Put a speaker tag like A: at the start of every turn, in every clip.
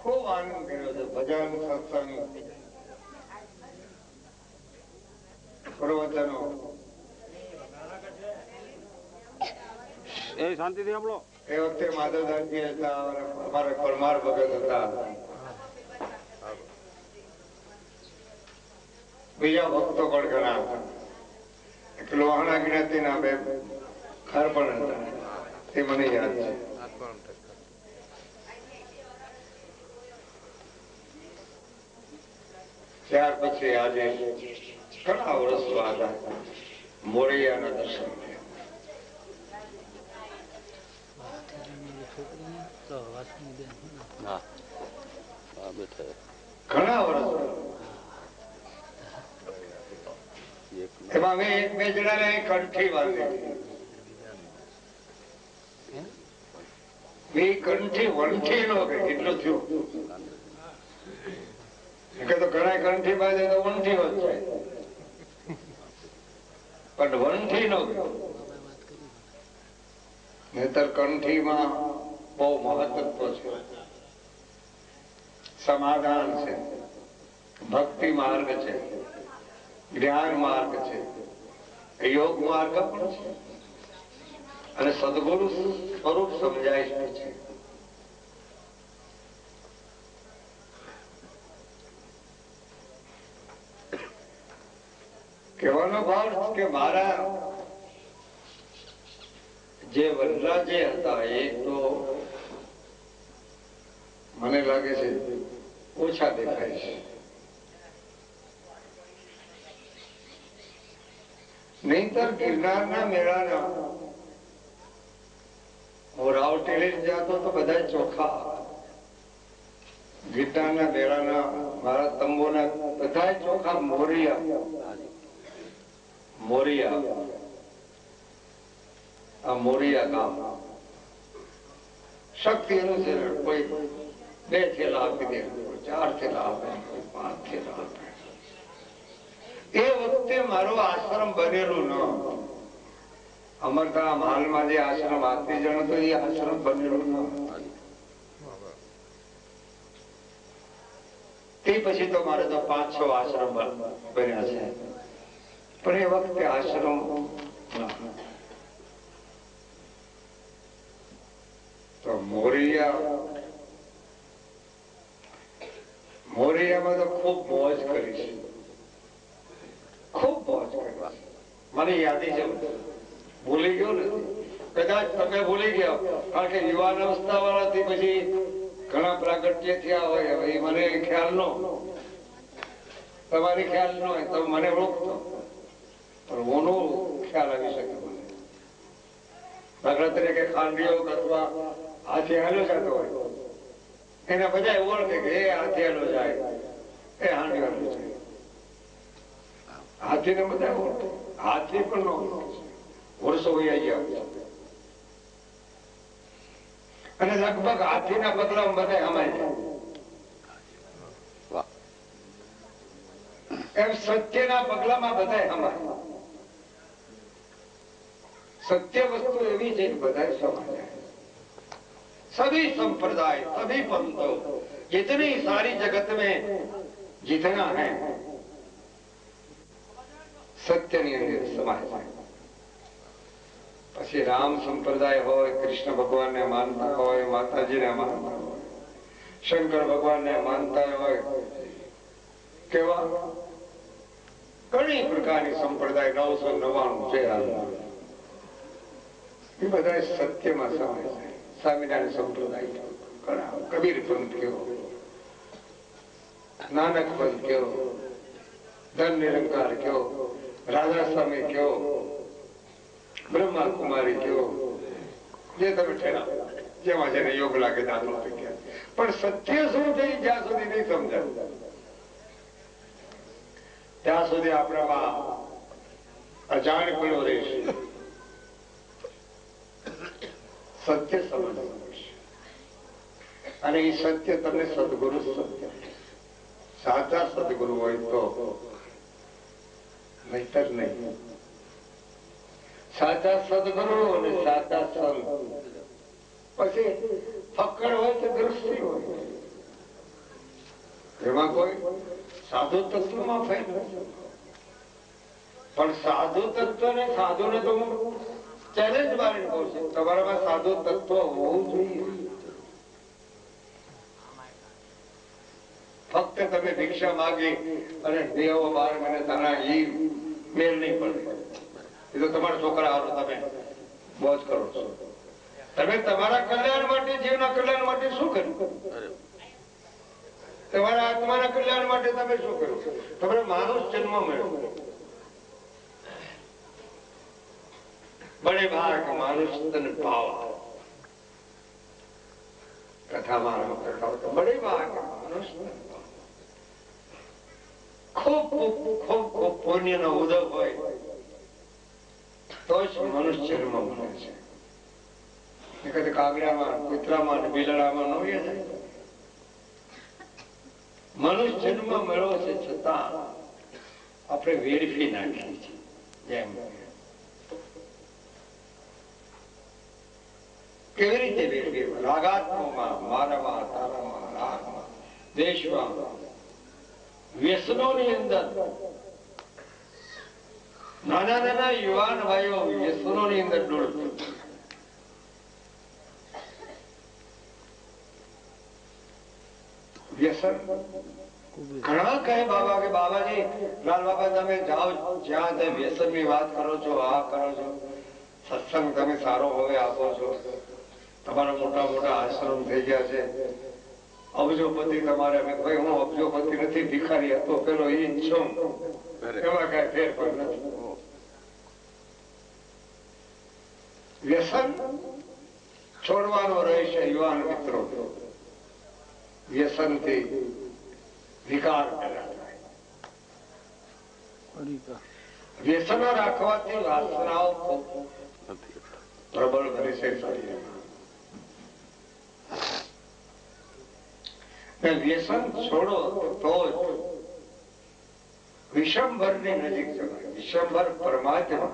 A: ખૂબ આનંદ કર્યો છે. ભજન, સત્સંગ, પ્રવચનો
B: એ શાંતિથી આપણો
A: એ વખતે માધવદાસજી હતા, અમારા પરમાર ભગત હતા, બીજા ભક્તો પણ ઘણા હતા. એક લોહાણા જ્ઞાતિના બે ખર પણ હતા, તે મને યાદ છે. ત્યાર પછી આજે ઘણા વર્ષ બાદ મોરૈયાના દર્શન ઘણા વર્ષ એમાં મેં એક બે જણાને કંઠી બાંધી કંઠી વંઠી નો એટલું થયું કે તો ઘણા કંઠી બાંધે તો વંઠી જ જાય, પણ વંઠી નો નહીતર કંઠીમાં બહુ મહત્વ છે. સમાધાન છે, ભક્તિ માર્ગ છે, જ્ઞાન માર્ગ છે, યોગ માર્ગ પણ છે, અને સદગુરુ સ્વરૂપ સમજાય છે. કહેવાનો ભાવ કે મારા જે વનરાજે હતા એ તો મને લાગે છે ઓછા દેખાય છે. નહીતર ગિરનારના મેળાના હું રાવટેલી જતો તો બધા ચોખા, ગિરનારના મેળાના મારા તંબુના બધા ચોખા મોરિયા આ મોરિયા ગામ શક્તિ અનુસાર કોઈ 2 થેલા આપી દે, 4 થેલા આપે, 5 થેલા આપે. એ વખતે મારો આશ્રમ બનેલું ન અમરધામ હાલમાં જે આશ્રમ આરતી જણ હતો એ આશ્રમ બનેલું ન. તે પછી તો મારે તો 5-6 આશ્રમ બન્યા છે, પણ એ વખતે આશ્રમ તો મોરિયામાં તો ખૂબ મોજ કરી છે, ખૂબ મોજ કરી. મને યાદી છે, ભૂલી ગયો નથી. કદાચ તમે ભૂલી ગયા, કારણ કે યુવાન અવસ્થા વાળાથી પછી ઘણા પ્રાગટ્ય થયા હોય. હવે મને ખ્યાલ નો, તમારી ખ્યાલ ન હોય તો મને ઓળખતો, પણ ઓનો ખ્યાલ આવી શકે મને. દાખલા તરીકે ખાંડીઓ અથવા હાથી હાલ્યો જતો હોય, એને બધા ઓળખે કે એ હાથી હાલ્યો જાય, એ હાંડી હાલ્યો જાય. હાથીને બધા ઓળખે, હાથી પણ ન ઓળખે, વર્ષો વહી ગયા. અને લગભગ હાથીના પગલામાં બધા હમાય જાય. એમ સત્યના પગલામાં બધા હમાય. सत्य वस्तु एवं है बधाई समाज है. सभी संप्रदाय, सभी पंथों, जितनी सारी जगत में जितना है सत्य ની અંદર સમાય છે. પછી રામ સંપ્રદાય હોય, કૃષ્ણ ભગવાનને માનતા હોય, માતાજીને માનતા હોય, શંકર ભગવાનને માનતા હોય, કેવા ઘણી પ્રકારની સંપ્રદાય 999 છે. એ બધા સત્યમાં સમાય છે. સ્વામિનારાયણ સંપ્રદાય ઘણા, કબીર પંથ કેવો, નાનક પંથ કેવો, ધન નિરંકાર કેવો, રાધા સ્વામી કેવો, બ્રહ્મા કુમારી કેવો, જે તમે ઠેરા જેમાં જેને યોગ લાગે દાખલો ગયા. પણ સત્ય શું છે જ્યાં સુધી નહીં સમજાય ત્યાં સુધી આપણામાં અજાણ પડ્યો રહેશે. સત્ય સમજવું પડશે, અને એ સત્ય તમને સદગુરુ સત્ય, સાચા સદગુરુ હોય તો, નહીતર નહીં. સાચા સદગુરુ અને સાચા સંત, પછી ફક્કડ હોય કે દ્રષ્ટિ હોય, એમાં કોઈ સાધુ તત્વમાં ફેર નથી. પણ સાધુ તત્વ ને સાધુ ને તો ચેલેન્જ મારી કહું છું, તમારામાં સાધુ તત્વ હોવું જોઈએ. ફક્ત તમે ભિક્ષા માગી અને દેવો 12 મહિને તારા એ મેળ નહીં પડે. એ તો તમારા છોકરા હારો તમે મોજ કરો છો. તમે તમારા કલ્યાણ માટે, જીવના કલ્યાણ માટે શું કર્યું? તમારા આત્માના કલ્યાણ માટે તમે શું કર્યું? તમને માનવ જન્મ મળ્યો. બડે ભાગ માનુષ તન પાવા, કથા મારા બડે ભાગ માનુષ તન પાવા. ખૂબ ખૂબ ખૂબ પુણ્યનો ઉદય હોય તો જ મનુષ્ય જન્મ મળે છે. કદી કાગડામાં, કૂતરામાં, બિલાડામાં ન હોય ને. મનુષ્ય જન્મ મળ્યો છે છતાં આપણે વેડફી નાખીએ છીએ. જેમ કેવી રીતે વેડફી? રાગાત્મમાં, મારામાં, તારામાં, રાગમાં, દેશમાં, વ્યસનોની અંદર નાના નાના યુવાન ભાઈઓ વ્યસનોની અંદર ડૂબે. વ્યસન ઘણા કહે બાબા કે બાબાજી, લાલ બાબા તમે જાઓ જ્યાં તે વ્યસન ની વાત કરો છો, આ કરો છો, સત્સંગ તમે સારો હવે આપો છો, તમારા મોટા મોટા આશ્રમ થઈ ગયા છે, અબજોપતિ તમારે. ભાઈ હું અબજોપતિ નથી, ભિખારી હતો પેલો ઈ જ છું, એમાં કઈ ફેરફાર નથી. વ્યસન છોડવાનો રહેશે યુવાન મિત્રો. વ્યસન થી વિકાર પેદા થાય. વ્યસનો રાખવાથી વાસનાઓ પ્રબળ બને છે શરીરમાં. વ્યસન છોડો તો જ વિષમભર ની નજીક જવાય. વિષમભર પરમાત્મા,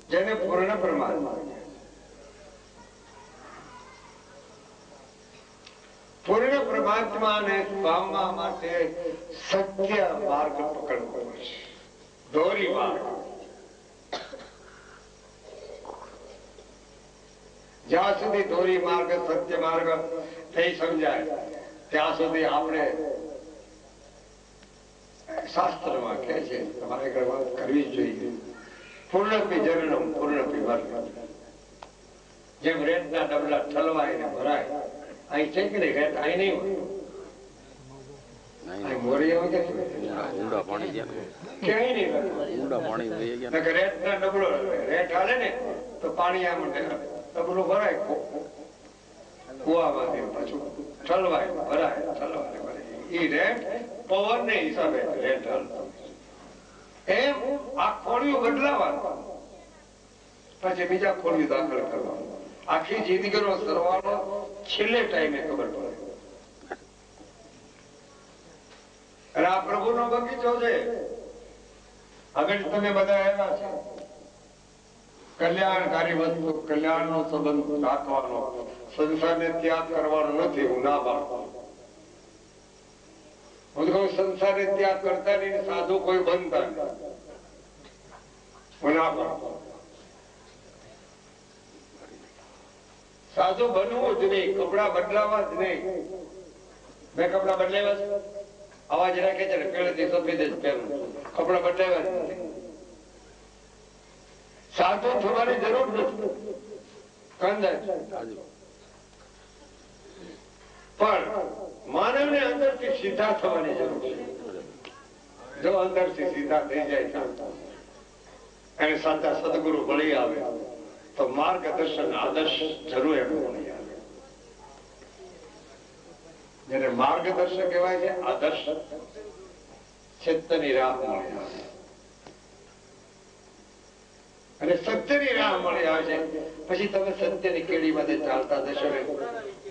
A: જેને પૂર્ણ પરમાત્મા. પૂર્ણ પરમાત્માને પામવા માટે સત્ય માર્ગ પકડવો પડશે, દોરી માર્ગ. જ્યાં સુધી દોરી માર્ગ સત્ય માર્ગ નહીં સમજાય ત્યાં સુધી આપણે શાસ્ત્રમાં કહે છે તમારે વાત કરવી જોઈએ. પૂર્ણપી જનનમ પૂર્ણપી મરણમ. જેમ રેતના ડબલા ઠલવાય ને ભરાય, અહીં છે કે નહીં? રેત અહીં નહીં હોય, ઊંડા પાણી ક્યાંય નહીં. રેતના ડબલો રેત હાલે ને તો પાણી આમ ડબલું ભરાય કુવામાંથી, પાછું ઠલવાય ભરાય, ઠલવાય ભરાય. એ રેત પવન ને હિસાબે રેત હાલતો. એમ આ ખોળિયું બદલાવાનું, પછી બીજા ખોળિયું દાખલ કરવાનું. આખી જિંદગીનો સરવાળો છેલ્લે ટાઈમે ખબર પડે. અને આ પ્રભુનો બગીચો છે. આગળ તમે બધા આવ્યા છે, કલ્યાણકારી વસ્તુ, કલ્યાણનો સંબંધ રાખવાનો, સંસારને ત્યાગ કરવાનો નથી. હું ના પાડતો. હું કહું સંસારને ત્યાગ કરતા નહીં, સાધુ કોઈ બનતા નહીં. હું ના પાડતો. સાધુ બનવું જ નહીં, કપડા બદલાવા જ નહીં. મેં કપડા બદલાવ્યા છે, અવાજ રાખે છે ને પેલેથી સફેદ જ પહેરું, કપડા બદલાવ્યા જ નથી. સાધુ થવાની જરૂર નથી, કંદાજ. પણ માનવને અંદરથી સીધા થવાની જરૂર છે. જો અંદરથી સીધા થઈ જાય અને સાચા સદગુરુ મળી આવે તો માર્ગદર્શન આદર્શ જરૂર એનું મળી આવે. જેને માર્ગદર્શક કહેવાય છે, આદર્શ સત્યની રાહ મળી આવે અને સત્યની રાહ મળી આવે છે. પછી તમે સત્યની કેડીમાંથી ચાલતા જશો ને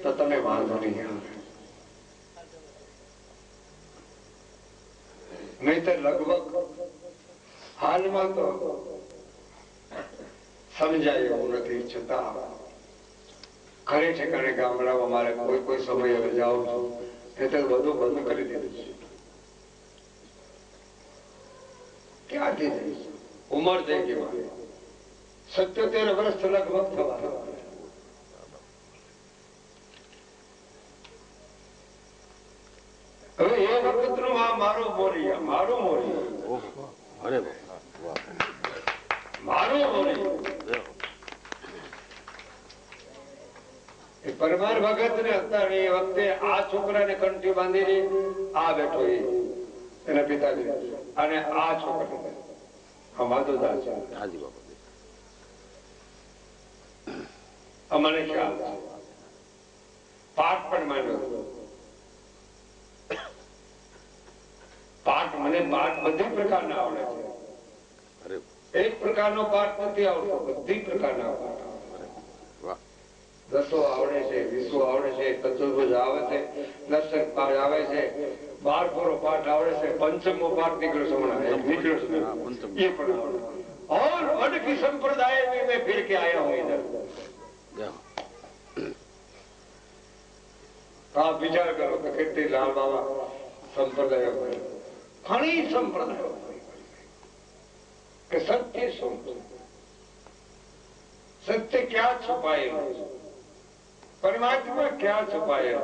A: તો તમે વાંધો નહીં આવે. નહીતર લગભગ હાલમાં તો સમજાય એવું નથી. છતાં ઘરે ઠેકાણે ગામડામાં મારે કોઈ સમય હવે જાઉં છું, એ તો બધું બંધ કરી દીધું છે. ક્યાંથી જઈશ? ઉંમર થઈ ગઈ મારી, 77 વર્ષ લગભગ થવા. હવે એ વખત નું આ મારું મોરિયા, મારું મોરિયા, મારું મોરિયા. પરમાર ભગત ને હતા એ વખતે આ છોકરાને કંઠી બાંધીને આ બેઠો એના પિતાજી, અને આ છોકરા માધુદાસ છે. અમને ખ્યાલ છે. પાઠ પણ માન્યો. પાઠ મને પાઠ બધી પ્રકારના આવડે છે. એક પ્રકારનો પાઠ નથી આવડતો, બધી પ્રકારના પાઠ આવડે. 10 આવડે છે, 20 આવડે છે, ચતુર્ભુજ આવે છે, દર્શક પાઠ આવે છે, 12 પાઠ આવડે છે, પંચમો પાઠ નીકળ્યો છે હમણાં, નીકળ્યો છે એ પણ આવડે. और वड की संप्रदाय में मैं फिर के आया हूँ इधर. आप विचार करो कि कितनी लाल बाबा संप्रदाय घणी संप्रदाय कि सत्य શું? सत्य क्या छुपाएगा? परमात्मा क्या छुपाएगा?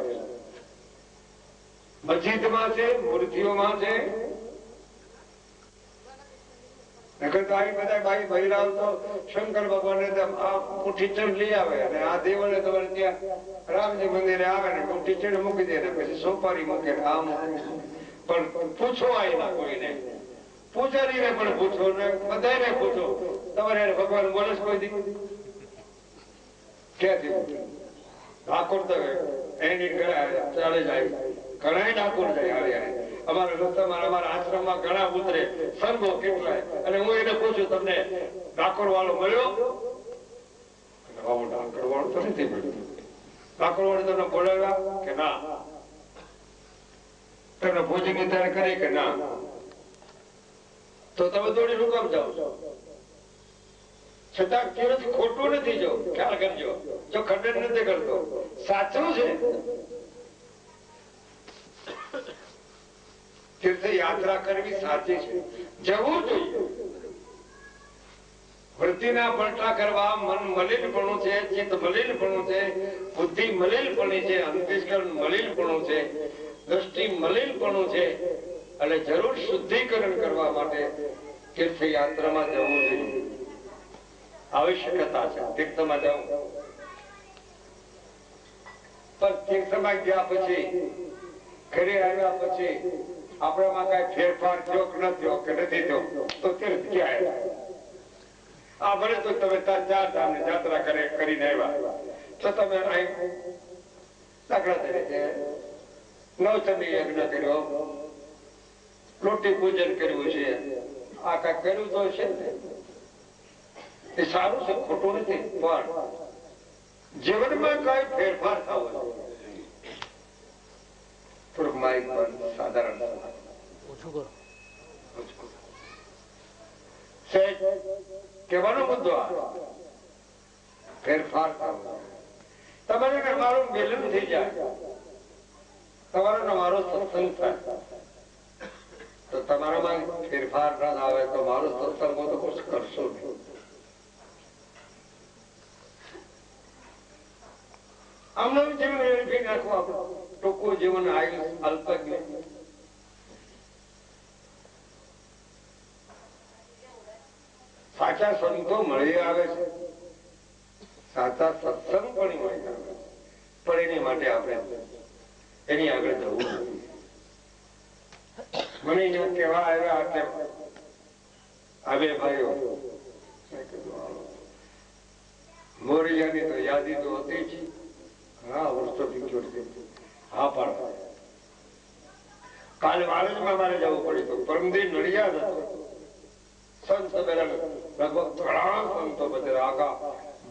A: मस्जिदમાં છે, મૂર્તિઓમાં છે. શંકર ભગવાન મુઠ્ઠી ચણ લઈ આવે અને આ દેવળે તમારે ત્યાં રામજી મંદિરે આવે ને મુઠ્ઠી ચણ મૂકી દે ને પછી સોપારી મૂકે આ મૂકે. પણ પૂછો આયના કોઈને, પૂજારીને પણ પૂછો ને બધાને પૂછો, તમારે ભગવાન બોલે કોઈ દી ક્યાંથી પૂછો? ઠાકોર તો એની ચાલે જાય, ઘણા ઠાકોર જાય. અમારા રસ્તામાં અમારા આશ્રમમાં ઘણા ઉતરે, સંઘો કેટલાય, અને હું એને પૂછું તમને ઠાકોર વાળો મળ્યો? ઠાકોર વાળો તો નથી મળ્યો. ઠાકોર વાળો તમને બોલાવ્યા કે ના? તમને ભોજન ત્યારે કરી કે ના? તો તમે દોડી શું કામ જાઓ છો? છતાં કેવળ ખોટું નથી. જો ખ્યાલ કરજો, જો ખંડન નથી કરતો, સાચું છે. તીર્થયાત્રા કરવી સાચી છે, જવું જોઈએ. વૃત્તિના પલટા કરવા મન મલિનપણું છે, ચિત્ત મલિનપણું છે, બુદ્ધિ મલિનપણી છે, અંતઃકરણ મલિનપણું છે, દ્રષ્ટિ મલિનપણું છે. અને જરૂર શુદ્ધિકરણ કરવા માટે તીર્થયાત્રામાં જવું જોઈએ. આવશ્યકતા છે તીર્થમાં જવું. પણ તીર્થમાં ગયા પછી, ઘરે આવ્યા પછી આપણામાં કઈ ફેરફાર થયો કે ન થયો કે નથી થયો તો તીર્થ ક્યાં આવ્યા? આ ભલે તો તમે 4 ધામની યાત્રા કરીને આવ્યા તો તમે અહીં દાખલા તરીકે નવચંડી યજ્ઞ કર્યો, લોટી પૂજન કર્યું છે, આ કઈ કર્યું તો છે ને, એ સારું છે, ખોટું નથી. પણ જીવનમાં કઈ ફેરફાર થવો જોઈએ. થોડુંક માઇક બંધ, સાધારણ ઓછું કરો. કહેવાનો મુદ્દો ફેરફાર થવો. તમારે અમારું મિલન થઈ જાય, તમારો અમારો સત્સંગ થાય તો તમારામાં ફેરફાર ન આવે તો મારો સત્સંગ તો કુછ કરશો નહીં. આમનું જીવન વેડફી નાખવું, આપણું ટૂંકું જીવન આયુષ અલ્પજ્ઞ. સાચા સંતો મળી આવે છે, સાચા સત્સંગ પણ મળી આવે છે, પણ એની માટે આપણે એની આગળ જવું. મને અહીંયા કેવા આવ્યા એટલે આવે ભાઈઓ, મોરિયાની તો યાદી તો હતી જ. હા, વર્ષોથી જોડતી. હા, પણ કાલે વાલજમાં મારે જવું પડ્યું હતું. પરમદી નડિયાદ હતો સંત સંમેલન. લગભગ ઘણા સંતો બધા આખા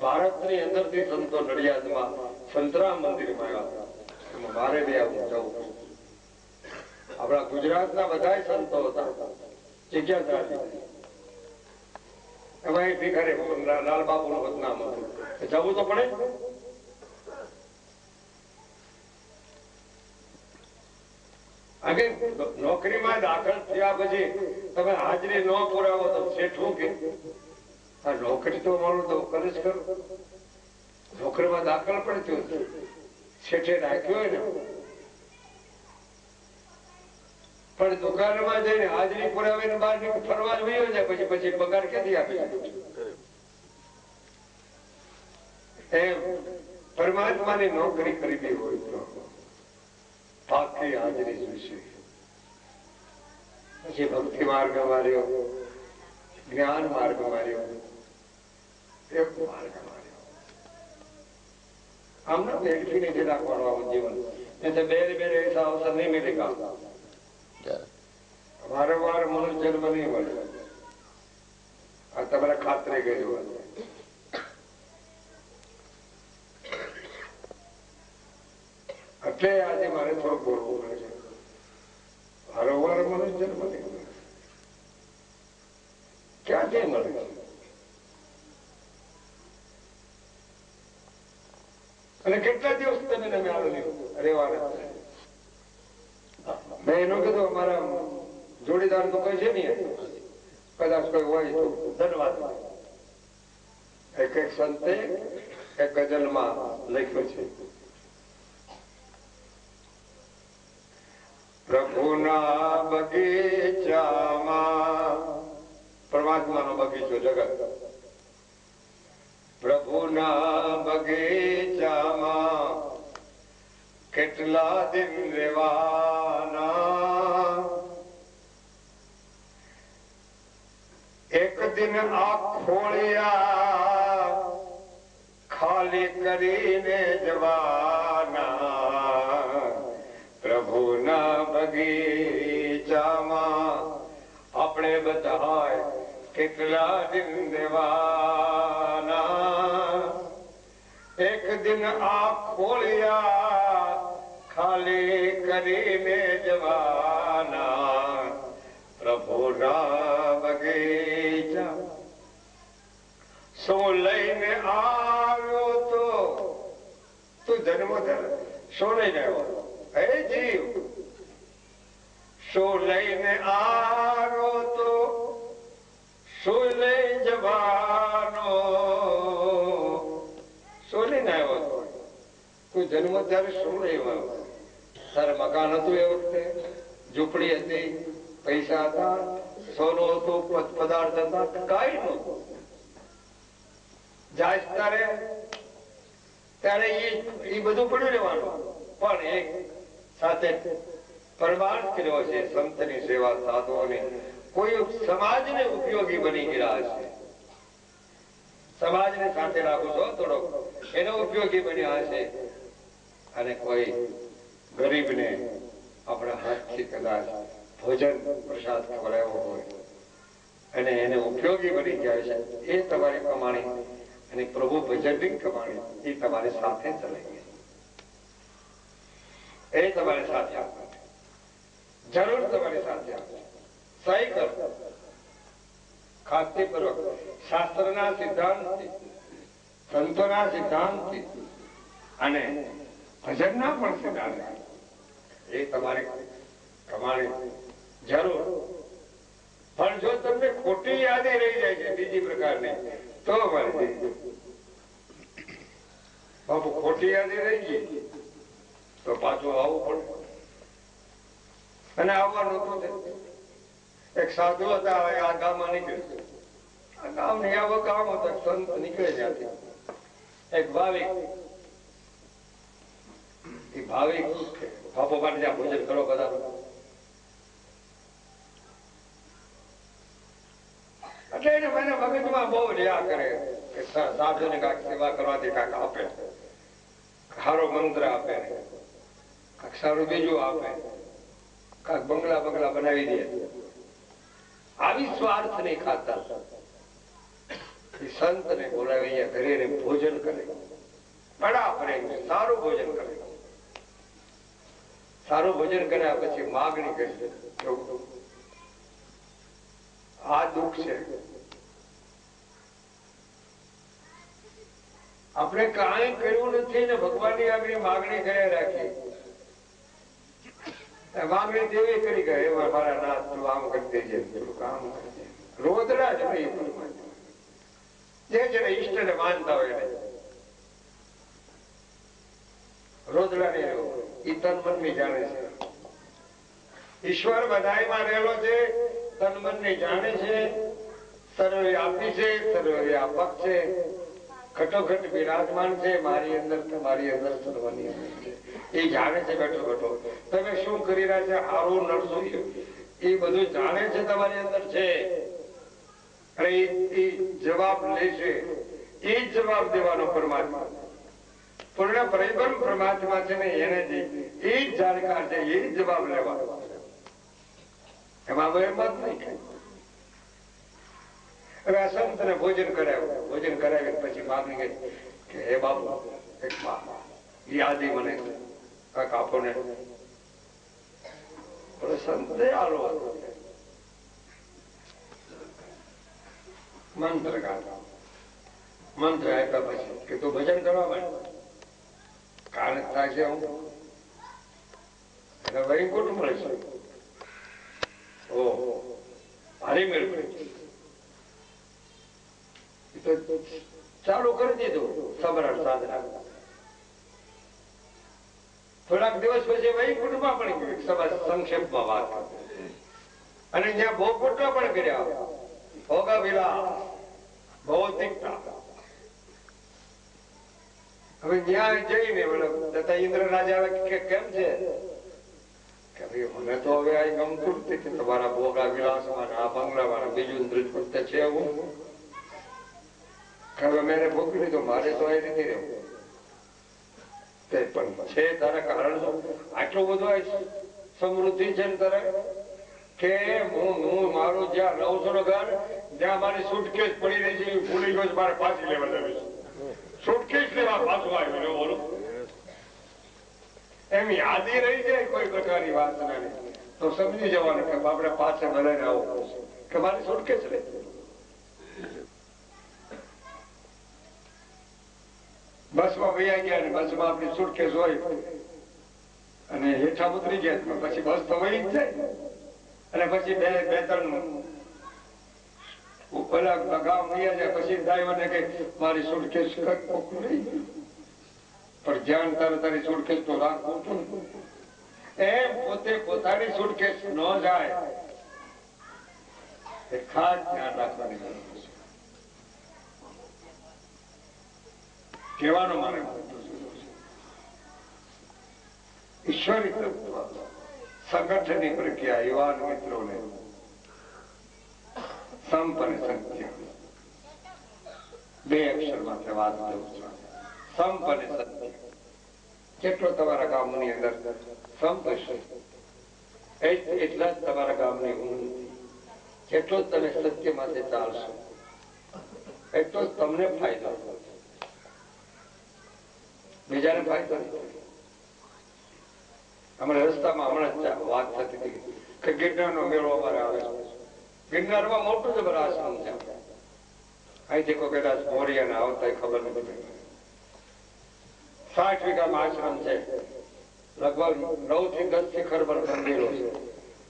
A: ભારતની અંદરથી સંતો નડિયાદમાં સંતરામ મંદિરમાં આવ્યા હતા. મારે બી આવું જવું. આપણા ગુજરાતના બધા સંતો હતા. જગ્યા એમાં ભીખારે લાલબાબુ નું બદનામ હતું. જવું તો પડે. નોકરીમાં દાખલ થયા પછી તમે હાજરી ન પુરાવો તો શેઠું કે નોકરી તો મારું તો કરે જ કરું. નોકરીમાં દાખલ પણ થયું, શેઠે રાખ્યો હોય ને, પણ દુકાનમાં જઈને હાજરી પુરાવીને બહાર ફરવા વયો જાય પછી પગાર ક્યાંથી આપી? એમ પરમાત્માની નોકરી કરવી હોય તો પાકી હાજરી જોઈશે. પછી ભક્તિ માર્ગ માર્યો, જ્ઞાન માર્ગ માર્યો, એક માર્ગ માર્યો. આમ ના બેઠી નથી રાખવાનું આવું જીવન. બે એસા અવસર નહીં મિલેગા. વારંવાર મનુષ્ય જન્મ નહીં મળે. આ તમારે ખાતરી ગયું. એટલે આજે મારે થોડું બોલવું પડે છે. વારંવાર મનુષ્ય જન્મ નહીં મળે. ક્યાંથી મળે? અને કેટલા દિવસ તમે રેવાના? મેં એનું કીધું અમારા જોડીદાર તો કઈ છે નહી, કદાચ કોઈ હોય તો ધન્યવાદ. એક સંતે એક ગઝલમાં લખ્યું છે, પ્રભુના બગીચામાં, પરમાત્માનો બગીચો જગત, પ્રભુના બગીચામાં કેટલા દિન રેવાના, એક દિન આ ખોળિયા ખાલી કરીને જવાના, પ્રભુના બગીચામાં આપણે બધા કેટલા દિન દેવાના, એક દિન આ ખોળિયા ખાલી કરીને જવાના, પ્રભુના બગીચા. શું લઈને આવ્યો તો તું જન્મ શું લઈને આવ્યો? હે જીવ, શું લઈને આરો તો શું લઈ જવાનો? શું લઈને આવ્યો હતો? તું જન્મ ત્યારે શું લઈ આવ્યો? તારે મકાન હતું એ વખતે, ઝૂંપડી હતી, પૈસા હતા, સોનું હતું, પદાર્થ હતા, કઈ નહોતું. જાય ત્યારે એ બધું પડ્યું રહેવાનું, પણ એક સાથે પરમાર્થ કર્યો છે, સંતની સેવા, સાધુઓની, કોઈ સમાજને ઉપયોગી બની ગયા છે. સમાજને સાથે રાખો છો થોડો, એનો ઉપયોગી બન્યા છે. અને કોઈ ગરીબને આપણા હાથથી કદાચ ભોજન પ્રસાદ ખવડાવ્યો હોય અને એને ઉપયોગી બની જાય છે, એ તમારી કમાણી. અને પ્રભુ ભજનની કમાણી એ તમારી સાથે ચલે ગઈ, એ તમારી સાથે આપે, જરૂર તમારી સાથે આપે. સહી કરો ખાતરીપૂર્વક, શાસ્ત્રના સિદ્ધાંતથી, સંતોના સિદ્ધાંતથી અને ભજનના પણ સિદ્ધાંત, એ તમારી કમાણી જરૂર. પણ જો તમને ખોટી યાદી રહી જાય છે બીજી પ્રકારની, તો બાપુ ખોટી યાદી રહી ગઈ તો પાછું આવવું પડે. અને આવવાનું તો એક સાધુ હતા, આ ગામમાં નીકળ્યું, આ ગામ ની આવો ગામ હતો, સંત નીકળે ત્યાંથી. એક ભાવિક, એ ભાવિક બાપુ માટે જ્યાં ભોજન કરો બધા, એટલે એને મને મગજમાં બહુ રહ્યા કરે કે સાધુને કાંઈક સેવા કરવાથી કાંઈક આપે, સારો મંત્ર આપે, કાંઈક સારું બીજું આપે, કાંઈક બંગલા બનાવી દે. આવી સ્વાર્થ નહીં ખાતા સંત ને બોલાવી ઘરે ભોજન કરે, બડા પ્રેમ, સારું ભોજન કરે. સારું ભોજન કર્યા પછી માગણી કરી, આ દુઃખ છે, આપણે કાંઈ કર્યું નથી ને ભગવાનની આગળ માગણી કર્યા રાખી. માગણી તેવી કરી ગઈ, મારા નાથ તું આમ કરી દેજે, પેલું કામ કરજે. રોદડા જ નહીં, જે જેને ઈષ્ટને માનતા હોય ને રોદડા ને ઈ તન મન ની જાણે છે. ઈશ્વર બધાયમાં રહેલો છે, તન મન ની જાણે છે, સર્વવ્યાપી છે, સર્વવ્યાપક છે, ઘટોઘટ બિરાજમાન છે, મારી અંદર સર્વની અંદર છે. એ જાણે છે બેઠો બેઠો તમે શું કરી રહ્યા છે, હારું નડશું, એ બધું જાણે છે, તમારી અંદર છે. અને એ જવાબ લે છે, એ જ જવાબ દેવાનો પરમાત્મા. પૂર્ણ પરિબ્રહ્મ પરમાત્મા છે ને, એને એ જ જાણકાર છે, એ જ જવાબ લેવાનો. એમાં વહેમત નહીં. હવે આ સંતને ભોજન કરાવ્યું, ભોજન કરાવી પછી માગણી ગઈ કે હે બાપુ એક યાદી મને કાંઈક આપો ને. સંત દયાળુ હતો, મંત્ર ગાતા, મંત્ર આપ્યા પછી કે તું ભજન કરવા માંડ. કારણ થાય છે હું એને વૈકુંઠ મળે છે. ઓહો, ભારી મેળ પડી. ચાલુ કરી દીધું સબરણ સાધના. થોડાક દિવસ પછી વૈકુંઠમાં પણ ગયું, સંક્ષેપમાં વાત. અને ત્યાં ભોગવટો પણ કર્યા, ભોગા વિલાસ, ભૌતિકતા. હવે ત્યાં જઈને તથા ઇન્દ્ર રાજા કેમ છે કે ભાઈ મને તો હવે આ ગમતું નથી કે તમારા ભોગા વિલાસમાં આ બંગલામાં બીજું નૃત્ય છે. હું મેં ભોગવી લીધું, મારે તો એ નથી રહેવું. પણ છે તારા કારણ આટલું બધું સમૃદ્ધિ છે ને તારે કે હું મારું જ્યાં રહું છું ઘર, જ્યાં મારી સુટકેસ પડી રહી છે ભૂલી ગયો, મારે પાછી લેવા જવી. સુટકેસ લેવા પાછું આવ્યું, બોલો એમ યાદી રહી જાય કોઈ પ્રકારની વાત નહીં તો સમજી જવાનું કે આપણે પાછા ભલાઈને આવું કે મારી સુટકેસ રહી. બસમાં વૈયા ગયા ને બસમાં આપણી સુટકેસ હોય અને હેઠા ઉતરી ગયા પછી બસ તો વહી જ જાય. અને પછી બે ત્રણ પેલા ગામ ગયા જાય પછી ડ્રાઈવરને કે મારી સુટકેસ નહીં, પણ ધ્યાન તારી સુટકેસ તો રાખવું છું. એમ પોતે પોતાની સુટકેસ ન જાય એ ખાસ ધ્યાન રાખવાની જરૂર છે. કહેવાનો મારે ઈશ્વરી તત્વ સંગઠનની પ્રક્રિયા યુવાન મિત્રોને સંપ અને સત્ય બે અક્ષરમાં વાત કરું છું. સંપ અને સત્ય જેટલો તમારા ગામની અંદર સંપ હશે એટલા જ તમારા ગામની ઉન્નતિ, જેટલો જ તમે સત્ય માટે ચાલશો એટલો જ તમને ફાયદો, બીજાને ફાયદો નહીં. અમારે રસ્તામાં હમણાં જ વાત થતી હતી કે ગિરનારનો મેળો અમારે આવે છે. ગિરનારમાં મોટું જબર આશ્રમ છે. અહીંથી કોઈ કદાચ મોરિયાને આવતા ખબર નથી. 60 વીઘામાં આશ્રમ છે. લગભગ 9 થી 10 શિખર પર મંદિરો છે.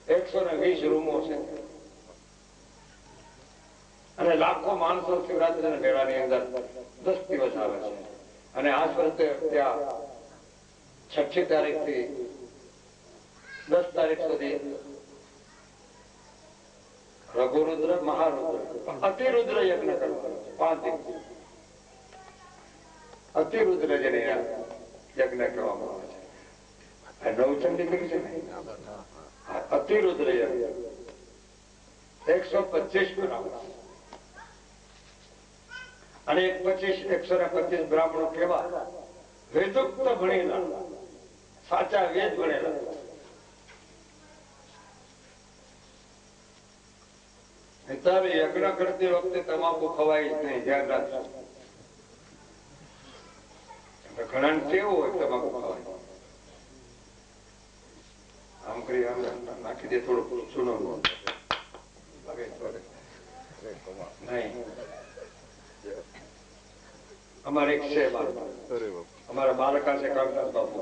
A: 120 રૂમો છે અને લાખો માણસો શિવરાત્રીના મેળાની અંદર 10 દિવસ આવે છે. અને આ વર્ષે ત્યાં 6મી તારીખથી 10 તારીખ સુધી રઘુરુદ્ર, મહારુદ્ર, અતિરુદ્ર યજ્ઞ કરવાનો 5 દિવસ. અતિરુદ્ર જેને યજ્ઞ કહેવામાં આવે છે. નવચંડી કરી છે ને અતિરુદ્ર યજ્ઞ 125 બ્રાહ્મણ અને 125 બ્રાહ્મણો કેવા વેદોક્ત ભણેલા, સાચા વેદ ભણેલા. તારે યજ્ઞ કરતી વખતે તમાકુ ખવાય જ નહીં, ધ્યાન રાખજો. ઘણા કેવું હોય તમાકુ ખવાય, આમ કરી આમ નાખી દે થોડું સુનો નહીં. અમારે એક છે અમારા બાળકા છે કામદાસ બાપુ,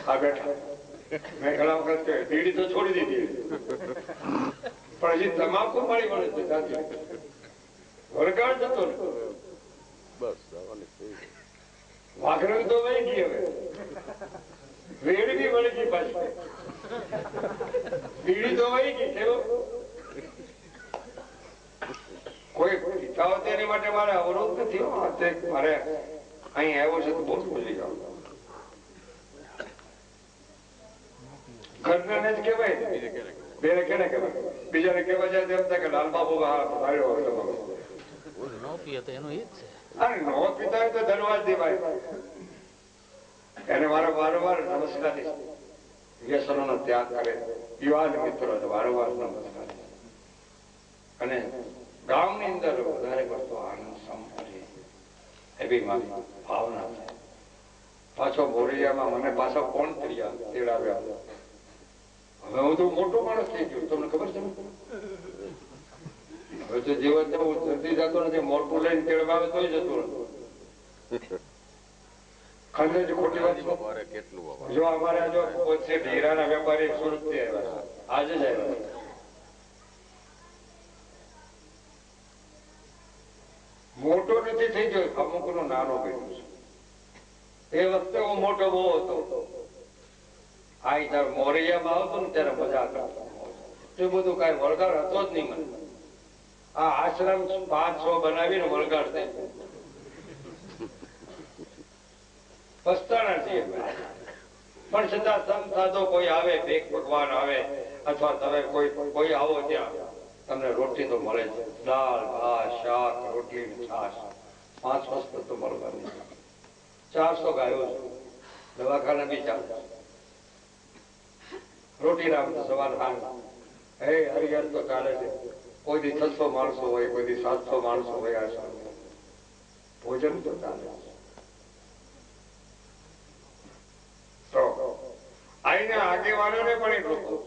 A: આ બેઠા. મેં ઘણા વખત બીડી તો છોડી દીધી પણ હજી તમાકુ મળી મળે છે. વરગાડ જતો વાઘરણ તો વહી ગઈ, હવે વેડ બી વળી ગઈ, પાછી બીડી તો વહી ગઈ. કેવો કોઈ પિતા હોય તેની માટે મારે અવરોધ નથી. મારે અહીં આવ્યો છે તો બહુ ભૂલી જાવ. ઘરને જ કેવાય, બેને કેને કેવાય, બીજાને કેવા જાય તેમ થાય કે લાલબાબુ નો પીતા હોય તો ધનવાદ દેવાય. એને વારંવાર નમસ્કાર, વ્યસનો નો ત્યાગ કરે. યુવાન મિત્રો વારંવાર નમસ્કાર. અને ગામની અંદર વધારે પડતો આનંદ સંપરે એવી મારી ભાવના છે. પાછો બોરિયામાં મને પાછો કોણ તેડાવ્યા. હવે હું તો મોટો માણસ થઈ ગયો, તમને ખબર છે. હવે તો જીવન જતી જતો નથી. મોટું લઈને તેડવા આવે તોય જતું નથી. ખંડે ખોટી વાત જો અમારે જો હીરાના વેપારી સુરત થી આવ્યા, આજે જ આવ્યા. મોટો નથી થઈ ગયો, અમુક નો નાનો બન્યો છે. એ વખતે હું મોટો બહુ હતો. આ જયારે મોરૈયામાં આવતો ને ત્યારે મજા કરતો. એ બધું કઈ વળગાડ હતો જ નહીં મને. આ આશ્રમ 5-6 બનાવીને વળગાડ થઈ પસ્તાણા છીએ. પણ છતાં સંત સાધો કોઈ આવે, ભેખ ભગવાન આવે, અથવા તમે કોઈ આવો ત્યાં તમને રોટી તો મળે છે. દાળ, ભાત, શાક, રોટલી, છાશ, 5 વસ્તુ તો મળવાની. 400 ગાયો છે, દવાખાના બી ચાલે. રોટી રામ સવાર સાંજ હરિહર તો ચાલે છે. કોઈ દી 600 માણસો હોય, કોઈ દી 700 માણસો હોય. આ ભોજન તો ચાલે. તો અહીંના આગેવાનોને પણ એટલું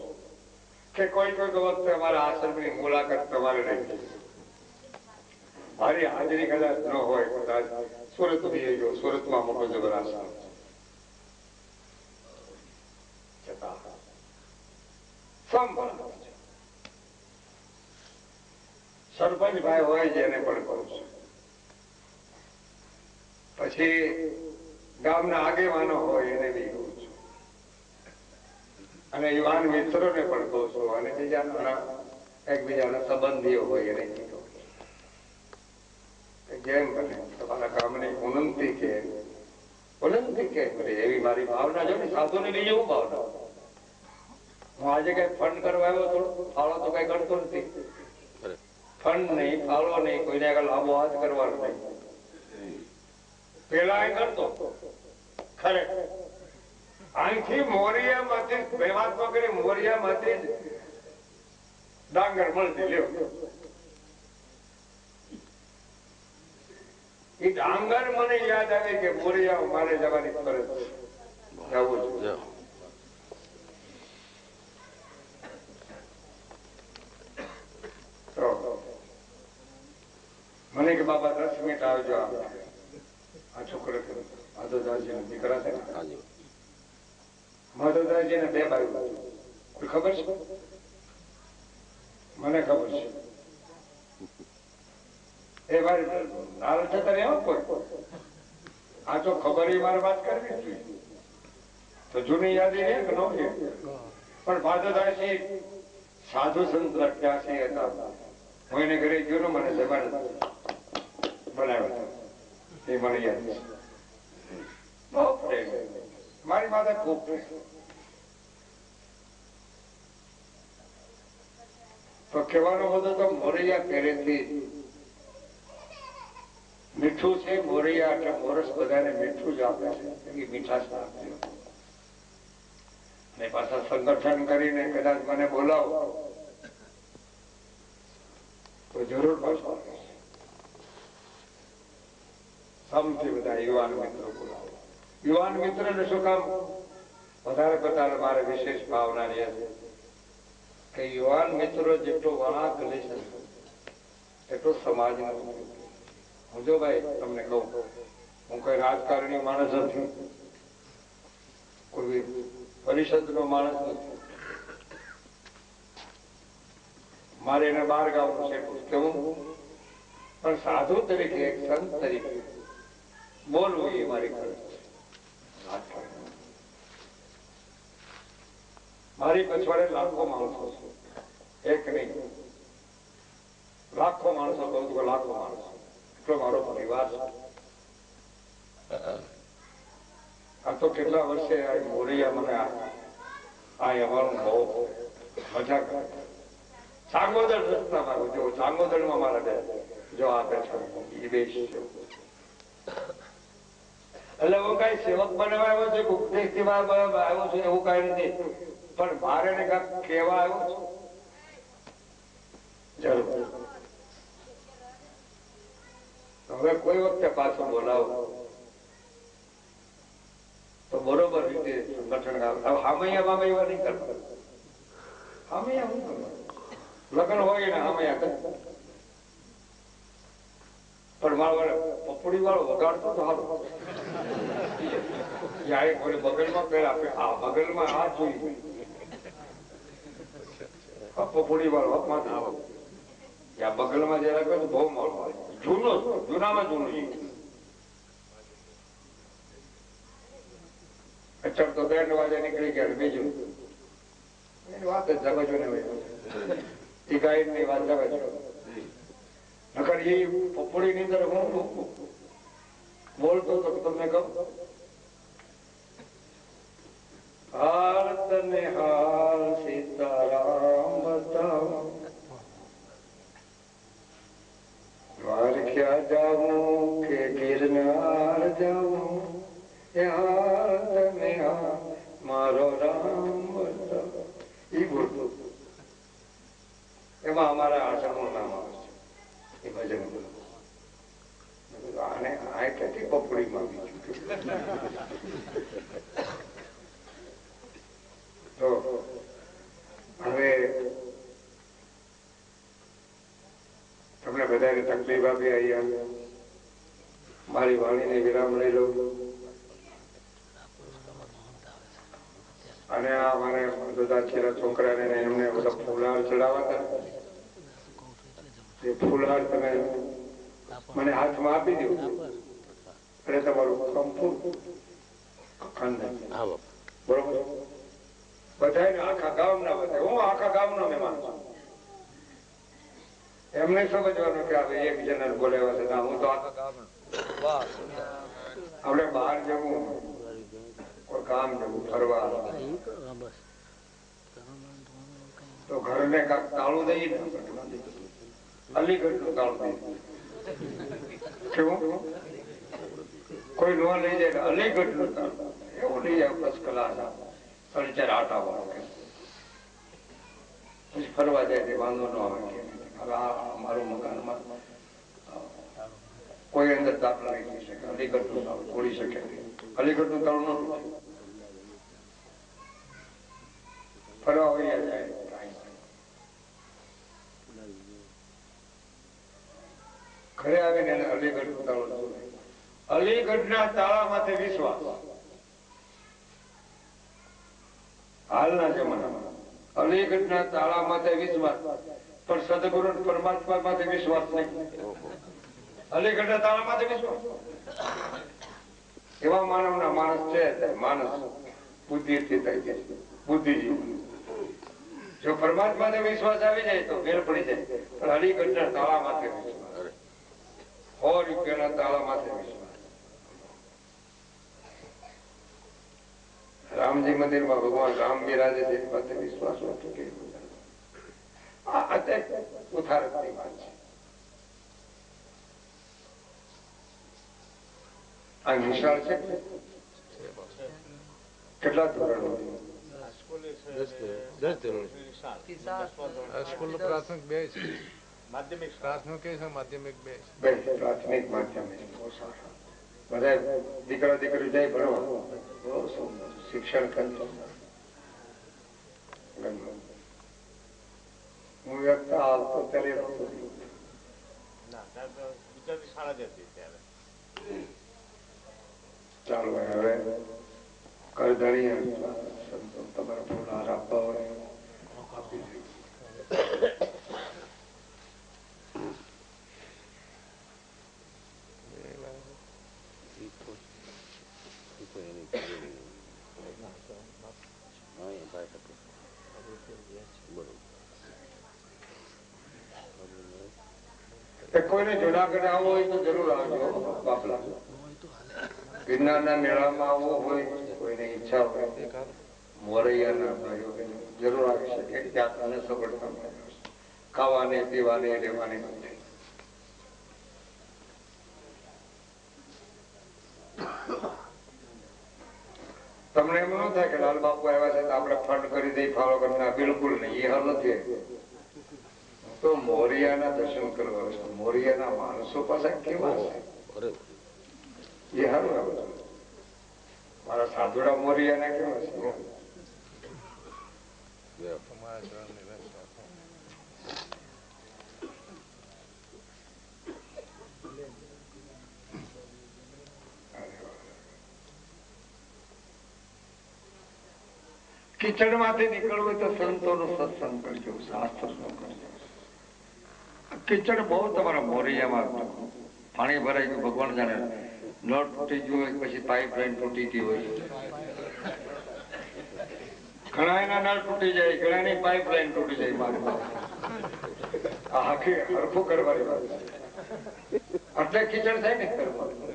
A: કે કોઈ વખતે અમારા આશ્રમની મુલાકાત તમારે રહી. મારી હાજરી કદાચ ન હોય, કદાચ સુરત બી ગયો. સુરતમાં મોટો જબર આશ્રમ છતાં સંભાળ સરપંચ ભાઈ હોય જેને પણ કહું છું, પછી ગામના આગેવાનો હોય એને બી કહું છું, અને યુવાન મિત્રોને પણ કહું છું, અને બીજા એકબીજાના સંબંધીઓ હોય એને બી કહું છું. જેમ બને તમારા ગામની ઉન્નતિ કે એવી મારી ભાવના જો ને. સાધુની બીજી હું ભાવના, હું આજે કઈ ફંડ કરવા આવ્યો થોડો ફાળો તો કઈ કરતો નથી. ફંડ નહીં, ફાળો નહીં, કોઈને આગળ લાભો હાથ કરવાનો નહીં. પેલા એ કરતો ખરેખર અહીંથી મોરિયામાંથી વ્યવહારમાં કરી મોરિયામાંથી ડાંગર મળતી લ્યો. એ ડાંગર મને યાદ આવે કે મોરિયા મારે જવાની ફરજ જવું છે. મને કે બાબા 10 મિનિટ આવજો. આ છોકરો માધવદાસજી ના દીકરા છે ને, માધવદાસજી ને 2 ભાઈ, કોઈ ખબર છે? મને ખબર છે. એ ભાઈ નાલ થતા રહેવા કોઈ આ તો ખબર મારે વાત કરવી જોઈએ. તો જૂની યાદી રહે કે ન રહે, પણ માધવદાસજી સાધુ સંત પ્રત્યાસી હતા. હું એને ઘરે ગયો ને, મને જમાડ બનાવ્યો એ મને યાદ છે. બહુ પ્રેમ મારી માથે ખૂબ પ્રેમ. તો કહેવાનો હતો તો મોરૈયા પહેરેથી મીઠું છે. મોરૈયા એટલે મોરસ બધાને મીઠું જ આપે છે, એ મીઠાશ આપજો. અને પાછા સંગઠન કરીને કદાચ મને બોલાવો તો જરૂર પાછો સૌથી બધા યુવાન મિત્રો બોલાવો. યુવાન મિત્ર ને શું કામ વધારે મારે વિશેષ ભાવના રહે છે કે યુવાન મિત્રો જેટલો વળાંક લે છે એટલો સમાજ. હું જો ભાઈ તમને કહું, હું કઈ રાજકારણી માણસ નથી, કોઈ પરિષદ નો માણસ નથી. મારે એને 12 ગામનું છે કેવું, પણ સાધુ તરીકે એક સંત તરીકે બોલવું એ મારી ફરજ છે. મારી પછવાડે લાખો માણસો છે, એક નહીં લાખો માણસો, કહું છું લાખો માણસો. એટલો મારો પરિવાર છે. આ તો કેટલા વર્ષે મોરિયા મને અમારું બહુ મજા કરે. ચાંગોદર રસ્તામાં જો ચાંગોદર માં મારા જો આપે છે એ બેસ છે. એટલે હું કઈ સેવક બનવા આવ્યો છે, ઉપદેશ થી આવ્યો છું એવું કઈ નથી, પણ મારે ને કાંક કેવા આવ્યો છું જરૂર. હવે કોઈ વખતે પાછો બોલાવો તો બરોબર રીતે સંગઠન. હામૈયા બામૈયા નહીં કરતા, હામૈયા શું કરવા? લગ્ન હોય ને હામૈયા કરે, પણ મારો પપડી વાળો વગાડતો તો હાલો બગલમાં પેલા બગલમાં આ જોઈ પપડી વાળો બગલમાં જરા કહે બહુ મળવા જૂનો જૂનામાં જૂનું. અચ્છા તો 2 વાગે નીકળી ગયા. બીજું એની વાત જ જગજો ને એ ગાયબ ની વાત જગજો. નકર એ પપડી ની અંદર હું બોલતો તો તમને કહું, હાલ તને હાલ સીતારામ બતાવો, દ્વારકા જાઉં કે ગિરનાર જાઉં, એ હાલ તને હાલ મારો રામ બતાવો. એ બોલતો એમાં અમારા આશ્રમનું નામ આવે છે, એ ભજન બોલો. આને આ ક્યાંથી પપડી માંગી તો હવે તમને બધાને તકલીફ આપી અહીંયા મારી વાણીને વિરામ લઈ લઉં. અને આ મને બધા છેલ્લા છોકરાને એમને બધા ફૂલહાર ચડાવવા હતા. એ ફૂલહાર તમે મને હાથમાં આપી દો અને તમારું સંપૂર્ણ બરોબર. બધાને આખા ગામના બધા, હું આખા ગામનો મહેમાન છું. એમને સમજવાનું કે આપણે એક જણા બોલાવ્યા છે. હું તો આખા ગામનો. આપણે બહાર જવું, કોઈ કામ જવું, ફરવા, તો ઘરને કાંક તાળું દઈએ ને, અલીગઢ નું તાળું દઈએ. કેવું? કોઈ નો લઈ જાય અલીગઢ નું તાળું એવું લઈ જાય. ફર્સ્ટ ક્લાસ ફર્નિચર આટા વાળો પછી ફરવા જાય તે વાંધો ન આવે. હવે આ મારું મકાનમાં કોઈ અંદર દાખલા નહીં થઈ શકે. અલીગઢ નું તાળું તોડી શકે. અલીગઢ નું તાળું ન ફરવા વયા જાય. ઘરે આવીને એને અલીગઢ નું તાળું તોડે. અલીગઢ ના તાળામાંથી વિશ્વાસ હાલના જમાનામાં અલીગઢ ના તાળામાંથી વિશ્વાસ, પણ સદગુરુ પરમાત્મા માંથી વિશ્વાસ નહીં. અલીગઢ ના તાળામાંથી વિશ્વાસ. એવા માનવના માણસ છે. માણસ બુદ્ધિથી થઈ જાય, બુદ્ધિજીવી. જો પરમાત્મા ને વિશ્વાસ આવી જાય તો ફેર પડી જાય. પણ અલીગઢ ના તાળામાંથી વિશ્વાસ, 100 રૂપિયાના તાળામાંથી વિશ્વાસ. રામજી મંદિરમાં ભગવાન રામ બિરાજે છે, પાસે વિશ્વાસ હતો કે ઉથારકની વાત છે. આ નિશાળ છે. કેટલા ધોરણો? 10 ધોરણ. સ્કૂલ પ્રાથમિક 2 છે, માધ્યમિક પ્રાથમિક છે, માધ્યમિક 2 પ્રાથમિક માધ્યમિક. બધા દીકરા દીકરી જાય ભણવા. બહુ સુંદર શિક્ષણ કરતો. હું વ્યક્ત આવતો ત્યારે ચાલો હવે કરધણી તમારા ફૂલહાર આપવા હોય આપી દે. કોઈને જુનાગઢ આવવું હોય તો જરૂર આવજો બાપલા. ગિરનારના મેળામાં આવવું હોય, કોઈને ઈચ્છા હોય, મોરૈયાના ભાઈઓ જરૂર આવી શકે. ત્યાં તમને સગવડતા મળે. ખાવાની, પીવાની, રહેવાની બધી. તમને એમ ન થાય કે લાલ બાપુ આવ્યા છે તો આપણે ફંડ કરી દઈ, ફાળો કરી. બિલકુલ નહીં. એ હાલ નથી. તો મોરિયાના દર્શન કરવા છે. મોરિયાના માણસો પાસે કેવા છે એ હારું આવે. મારા સાધુડા મોરિયાના કેવા છે. કિચડ માંથી નીકળવું તો સંતો નો સત્સંગ કરજો, શાસ્ત્ર નો કરજો. કિચડ બહુ તમારા મોરિયામાં પાણી ભરાઈ ગયું, ભગવાન જાણે. નળ તૂટી ગયું હોય, પછી પાઇપલાઇન તૂટી ગઈ હોય. ઘણા એના નળ તૂટી જાય, ઘણા ની પાઇપલાઇન તૂટી જાય. આખી હરખું કરવાની વાત. એટલે કિચડ થાય ને કરવાનું.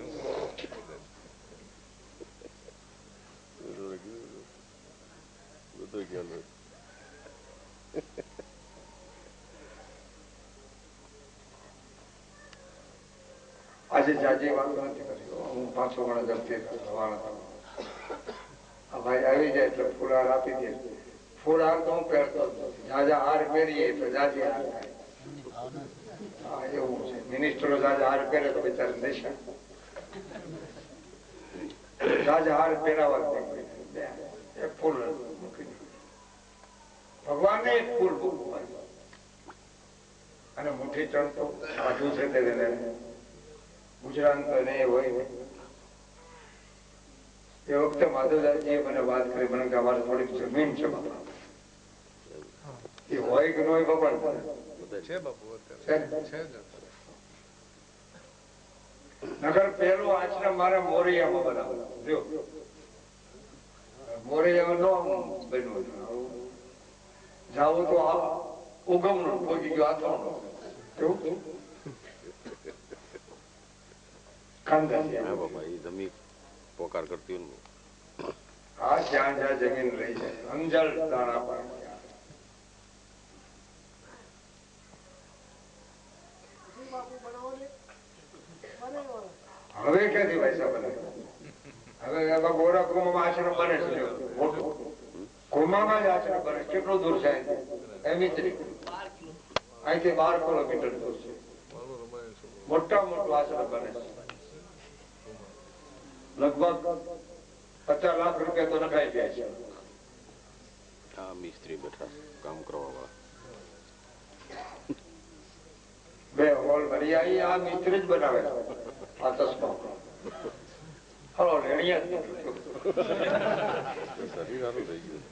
A: આજે જાજી વાતો નથી કરી. હું પાછો ઘણા જલ્દી ભાઈ આવી જાય એટલે ફૂલહાર આપી દે. ફૂલહાર તો હું પહેરતો જ નથી. જાજા હાર પહેરીએ તો જાજી હાર થાય. હા એવું છે. મિનિસ્ટરો જાજા હાર પહેરે તો બિચારા દેશા જાજા હાર પહેરાવા એક ફૂલ મૂકી દે. ભગવાનને એક ફૂલ મૂકવું અને મુઠ્ઠી ચણતો સાધુ છે તેને ગુજરાત તો નહીં હોય. એ વખતે માધવદાસજીએ મને વાત કરી, મને કે અમારે થોડીક જમીન છે બાપા. એ હોય કે ન હોય બાપા
B: છે બાપુ,
A: નગર પહેલો આશ્રમ મારે મોરૈયામાં બનાવ્યો. જો મોરૈયામાં નો બન્યું, જાવું તો આ ઉગમનું પહોંચી ગયો આથમણું. કેવું
C: હા બાપા, એ જમીન પોકાર કરતી હોય.
A: હા, જ્યાં જ્યાં જમીન રહી છે અંજલ દાણા પણ. હવે ક્યાંથી પૈસા બને? હવે ગોરા કુમામાં આશ્રમ બને છે મોટો. કુમામાં જ આશ્રમ બને. કેટલું દૂર છે અહીંથી? 12 કિલોમીટર દૂર છે. મોટા મોટો આશ્રમ બને છે. લગભગ 50 લાખ રૂપિયા તો નખાઈ ગયા છે.
C: હા, મિસ્ત્રી બેઠા કામ કરવા વાળા.
A: 2 હોલ ભરી આવી. આ મિસ્ત્રી જ બનાવે છે. આ ચશ્મા હલો રેડિયા
C: શરીર સારું થઈ ગયું.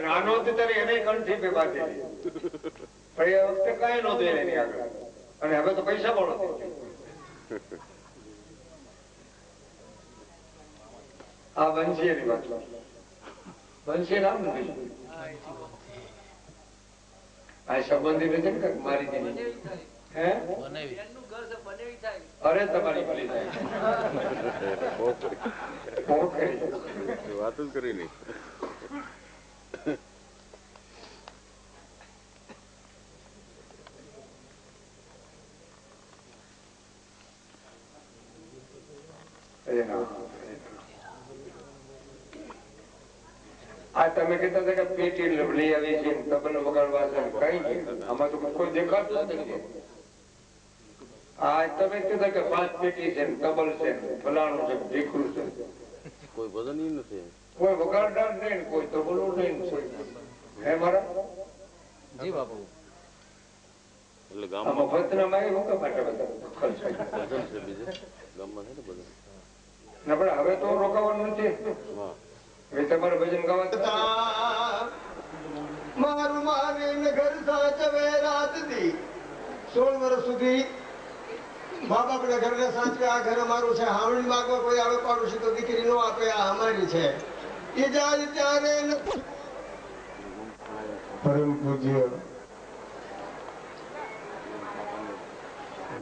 A: નાનો હતો ત્યારે એને કંઠી પે બાંધી પણ એ વખતે કઈ નહોતું એની આગળ. અને હવે તો પૈસા મળો. આ બંસી એની વાત. બંસી નામ નથી. આ સંબંધી નથી ને મારી દીધી. હે અરે તમારી ભલી થાય.
C: વાત જ કરી નઈ.
A: આ તમે કહેતા હતા કે પેટી લઈ આવી છે, તબલ વગાડવા છે, કઈ આમાં તો કોઈ દેખાતું નથી. આ તમે કહેતા કે 5 પેટી છે, તબલ છે, ફલાણું છે, ઢીકરું છે,
C: કોઈ વજન નથી,
A: કોઈ વગાડનાર નહીં, કોઈ તબલું નહીં. હે મારા
B: જી બાપુ.
C: એટલે ગામમાં
A: મફતના માં એવું કે માટે બધા ખર્ચ
C: ભજન છે, બીજે ગામમાં છે ને ભજન.
A: ના પણ હવે તો રોકાવાનું નથી.
C: હા,
A: હવે તમારે ભજન ગાવા. મારું માને ઘર સાચવે રાત દી 16 વર્ષ સુધી મા બાપના ઘરને સાચવે. આ ઘર અમારું છે. હાવણી માંગવા કોઈ આવે પાડોશી તો દીકરી નો આપે. આ અમારી છે. એ જાય ત્યારે પરમ પૂજ્ય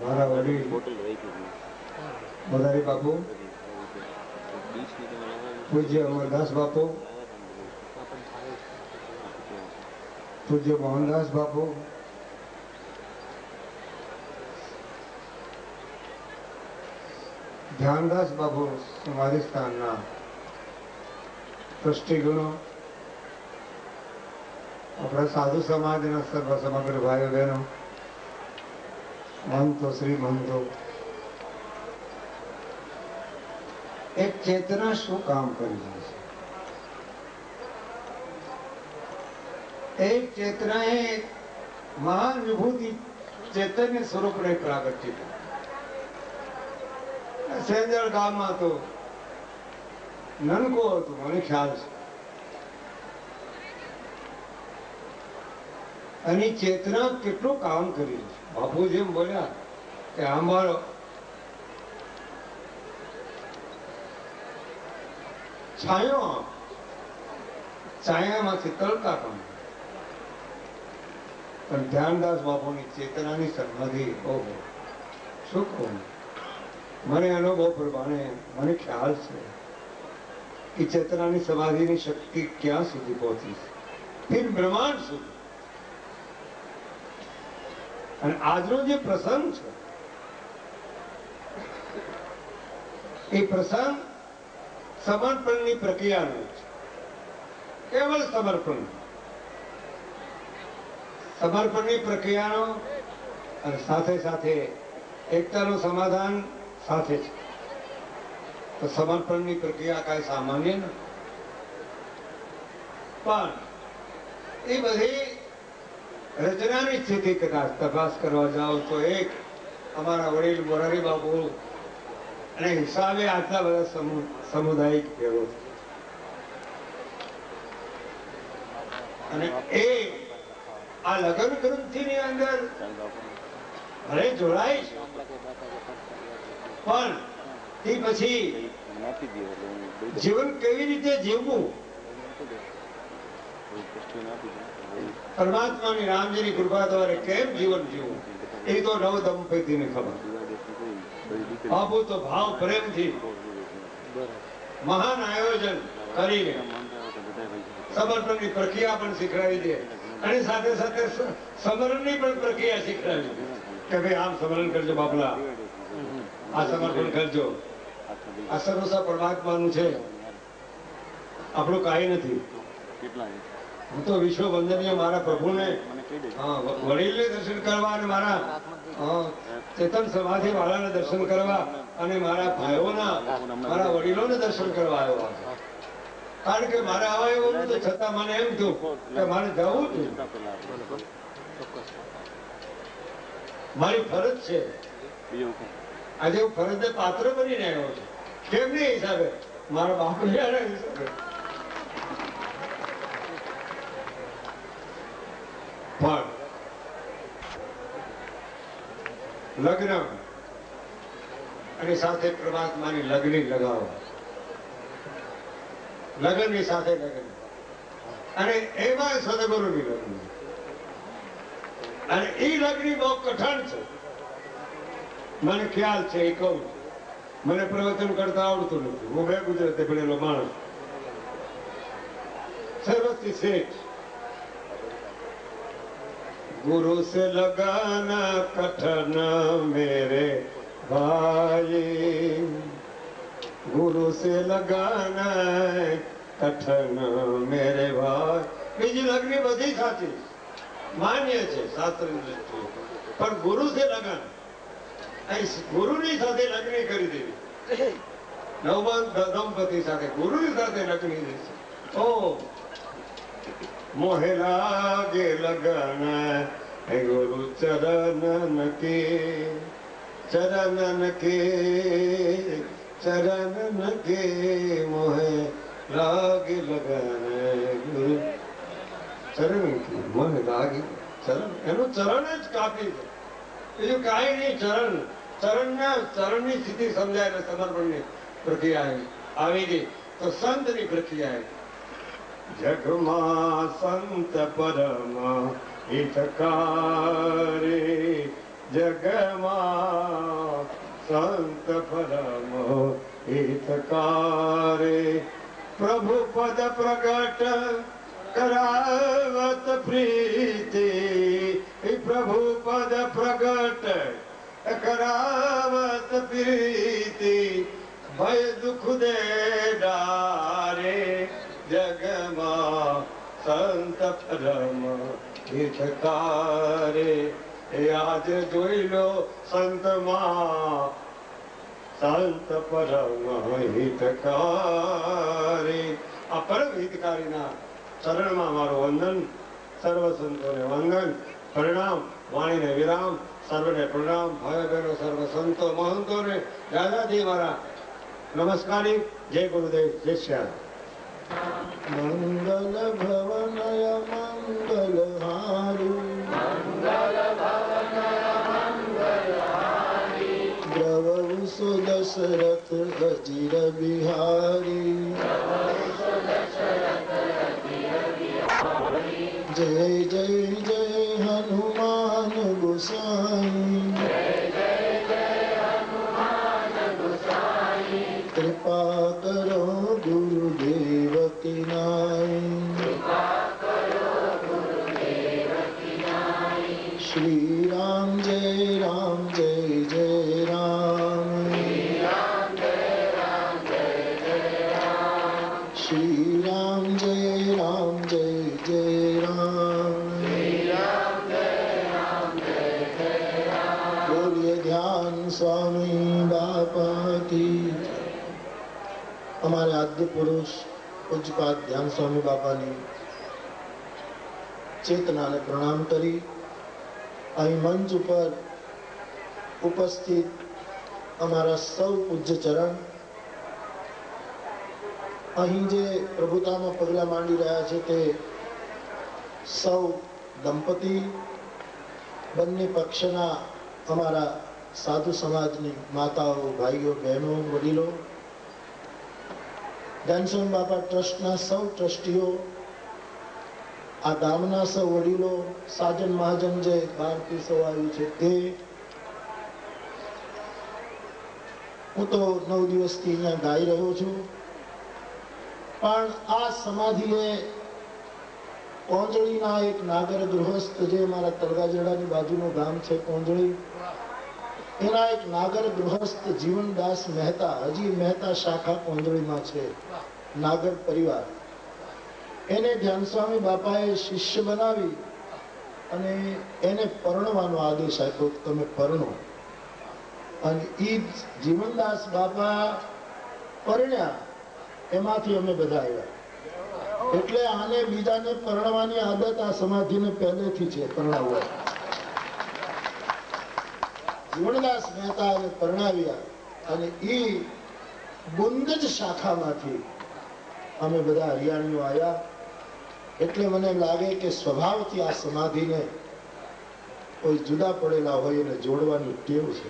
A: મારા વડીલ
C: બોટલ રહી ગઈ.
A: મદારી બાપુ, પૂજ્ય અમરદાસ બાપુ, પૂજ્ય મોહનદાસ બાપુ, ધ્યાનદાસ બાપુ સમાધિ સ્થાનના ટ્રસ્ટીગણો, આપણા સાધુ સમાજના સર્વ સમગ્ર ભાઈઓ બહેનો, મહંતો, શ્રી મહંતો, એક ચેતના શું કામ કરી રહી છે? એક ચેતનાએ મહાન વિભૂતિ ચૈતન્ય સ્વરૂપને પ્રાગટ્ય કર્યું. સેંજળ ગામમાં તો નનકો હતો, મને ખ્યાલ છે. અને ચેતના કેટલું કામ કરી છે. બાપુ જેમ બોલ્યા કે આંબાળો છાયો, છાયામાંથી તડકા પણ. પણ ધ્યાનદાસ બાપુની ચેતનાની સમાધિ, ઓહો શું કહું. મને અનુભવ પ્રમાણે મને ખ્યાલ છે કે ચેતનાની સમાધિની શક્તિ ક્યાં સુધી પહોંચી છે, ફિર બ્રહ્માંડ સુધી. અને આજનો જે પ્રસંગ છે એ પ્રસંગ સમર્પણની પ્રક્રિયાનો છે. કેવળ સમર્પણની પ્રક્રિયાનો, અને સાથે સાથે એકતાનું સમાધાન સાથે છે. તો સમર્પણની પ્રક્રિયા કાંઈ સામાન્ય નથી. પણ એ બધી રચનાની સ્થિતિ કદાચ તપાસ કરવા જાઓ તો એક અમારા વડીલ મોરારી બાપુ અને હિસાબે આટલા બધા સામુદાયિક ભેગો છે. અને એ આ લગ્ન ગ્રંથિ ની અંદર ભલે જોડાય છે, પણ એ પછી જીવન કેવી રીતે જીવવું, પરમાત્માની રામજીની કૃપા દ્વારા કેમ જીવન જીવવું, એ તો નવ દંપતીને ખબર. બાપુ તો ભાવ પ્રેમથી મહાન આયોજન કરીને સમર્પણની પ્રક્રિયા પણ શીખવાડી દે, અને સાથે સાથે સમરણની પણ પ્રક્રિયા શીખવાડી દે કે ભાઈ આમ સમરણ કરજો બાપલા, આ સમર્પણ કરજો. આ સર્વસ્વ પરમાત્માનું છે, આપણું કાંઈ નથી. હું તો વિશ્વ વંદનીય મારા પ્રભુને વડીલને દર્શન કરવા અને મારા ચેતન સમાધિ વાળાને દર્શન કરવા અને મારા ભાઈઓના મારા વડીલોને દર્શન કરવા આવ્યો. કારણ કે મારે આવા એવું નતું, છતાં મને એમ થયું કે મારે જવું જ મારી ફરજ છે. આજે હું ફરજને પાત્ર બનીને આવ્યો છું. કેમની હિસાબે? મારા બાપુના હિસાબે. પણ લગ્ન અને સાથે પરમાત્માની લગ્ન લગાવો, લગ્નની સાથે લગ્ન, અને એમાં સદગુરુની લગ્ન. અને એ લગ્ન બહુ કઠણ છે, મને ખ્યાલ છે. એ કહું છું, મને પ્રવચન કરતા આવડતું નથી. હું બે ગુજરાતી ભણેલો માણસ, સર્વથી શેઠ. गुरु से लगाना कठन मेरे भाई, गुरु से लगाना कठन मेरे भाई. બીજી લગ્ન બધી સાચી માન્ય છે શાસ્ત્રની દ્રષ્ટિએ, પણ ગુરુ से લગન, ગુરુની સાથે લગ્ન કરી દેવી. નવમા દંપતિ સાથે ગુરુની સાથે લગ્ન દેશે. ઓ मोहे लागे लगन गुरु चरणन के, चरणन के, चरणन के, मोहे लागे लगन गुरु चरण की, मोहे लागे चरण. એનું ચરણ જ કાપી છે, બીજું કાંઈ નહીં. ચરણની સ્થિતિ સમજાય ને સમર્પણની પ્રક્રિયા આવી ગઈ તો સંતની પ્રક્રિયા. જગમાં સંત પરમ હિતકારે, જગમાં સંત પરમ હિતકારે, પ્રભુ પદ પ્રગટ કરાવત પ્રીતિ, પ્રભુ પદ પ્રગટ કરાવત પ્રીતિ, ભય દુઃખ દે ડારે, જગમાં સંત પરમ હિતકારે. એ આજે જોઈ લો સંતમાં સંત પરમ હિતકારે. આ પરમ હિતકારીના ચરણમાં મારું વંદન, સર્વ સંતોને વંદન, પ્રણામ, વાણીને વિરામ, સર્વને પ્રણામ, ભાઈ બહેનો સર્વ સંતો મહંતોને દાદાજી મારા નમસ્કારી. જય ગુરુદેવ, જય શ્યામ.
D: મંગલ ભવનય મંગલ હારી, મંગલ ભવનય મંગલ હારી, દ્રવ સુદશરથ અજીર બિહારી, જય જય જય હનુમાન ગુસાઈ, कृपा करो गुरुदेव की नाई, श्री राम जय जय राम, श्री राम जय जय राम, बोलिए ध्यान स्वामी बापा की. हमारे आद्य पुरुष पूज्यपाद ध्यान स्वामी बापाની ચેતનાને પ્રણામ કરી અહીં મંચ ઉપર ઉપસ્થિત અમારા સૌ પૂજ્ય ચરણ અહીં જે પ્રભુતામાં પગલા માંડી રહ્યા છે તે સૌ દંપતી, બંને પક્ષના અમારા સાધુ સમાજની માતાઓ, ભાઈઓ, બહેનો, વડીલો, ધ્યાનસ્વામી બાપા ટ્રસ્ટના સૌ ટ્રસ્ટીઓ, આ ગામના સૌ વડીલો, સાજન મહાજન જે બહારથી સૌ આવ્યું છે તે, હું તો 9 દિવસથી અહીંયા ગાઈ રહ્યો છું, પણ આ સમાધિએ કોંજળીના એક નાગર ગૃહસ્થ, જે મારા તળગાજડાની બાજુનું ગામ છે કોંજળી, એના એક નાગર ગૃહસ્થ જીવનદાસ મહેતા, હજી મહેતા શાખા કોંજળીમાં છે, નાગર પરિવાર, એને ધ્યાનસ્વામી બાપાએ શિષ્ય બનાવી અને એને પરણવાનો આદેશ આપ્યો, તમે પરણો. અને ઈ જીવનદાસ બાપા પરણ્યા, એમાંથી અમે બધા આવ્યા. એટલે આને બીજાને પરણવાની આદત આ સમાધિને પહેલેથી છે, પરણાવવા. જીવનદાસ મહેતાને પરણાવ્યા અને ઈ બુંદજ શાખામાંથી અમે બધા હરિયાણીઓ આવ્યા. એટલે મને લાગે કે સ્વભાવથી આ સમાધિને કોઈ જુદા પડેલા હોય એને જોડવાની ટેવ છે.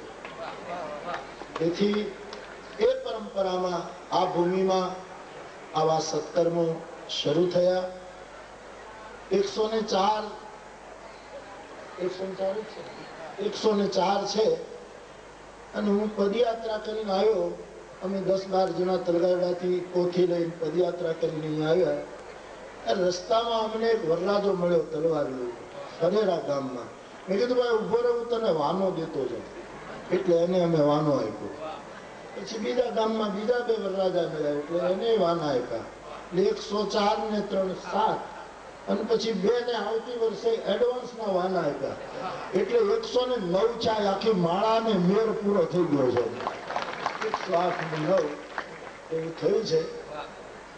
D: તેથી એ પરંપરામાં આ ભૂમિમાં આવા સત્કર્મો શરૂ થયા. 104 છે અને હું પદયાત્રા કરીને આવ્યો. અમે 10-12 જણા તલગાડાથી પોથી લઈને પદયાત્રા કરીને અહીંયા આવ્યા. રસ્તામાં અમને એક વરરાજો મળ્યો, તલવાર લઈને, હરેરા ગામમાં. મેં કીધું, ભાઈ ઉભો રહે, હું તને વાનો દેતો જાઉં. એટલે એને અમે વાનો આપ્યો. પછી બીજા ગામમાં બીજા 2 વરરાજા મળ્યા, એટલે એને વાના આપ્યા. 104 ને 3 7, અને પછી 2 ને આવતી વર્ષે એડવાન્સના વાના આપ્યા. એટલે 109 ચાય આખી માળાને મેર પૂરો થઈ ગયો છે. 108 ને 9 એવું થયું છે.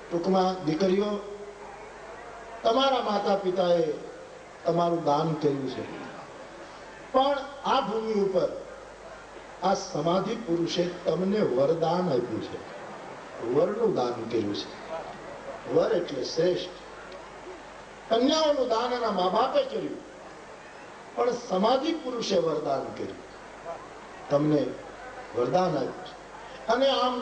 D: ટૂંકમાં દીકરીઓ, તમારા માતા પિતાએ તમારું દાન કર્યું છે, પણ આ ભૂમિ ઉપર આ સમાધિ પુરુષે તમને વરદાન આપ્યું છે. વરનું દાન કર્યું છે. વર એટલે શ્રેષ્ઠ. કન્યાઓનું દાન એના મા બાપે કર્યું, પણ સમાધિ પુરુષે વરદાન કર્યું. તમને વરદાન આપ્યું છે. અને આમ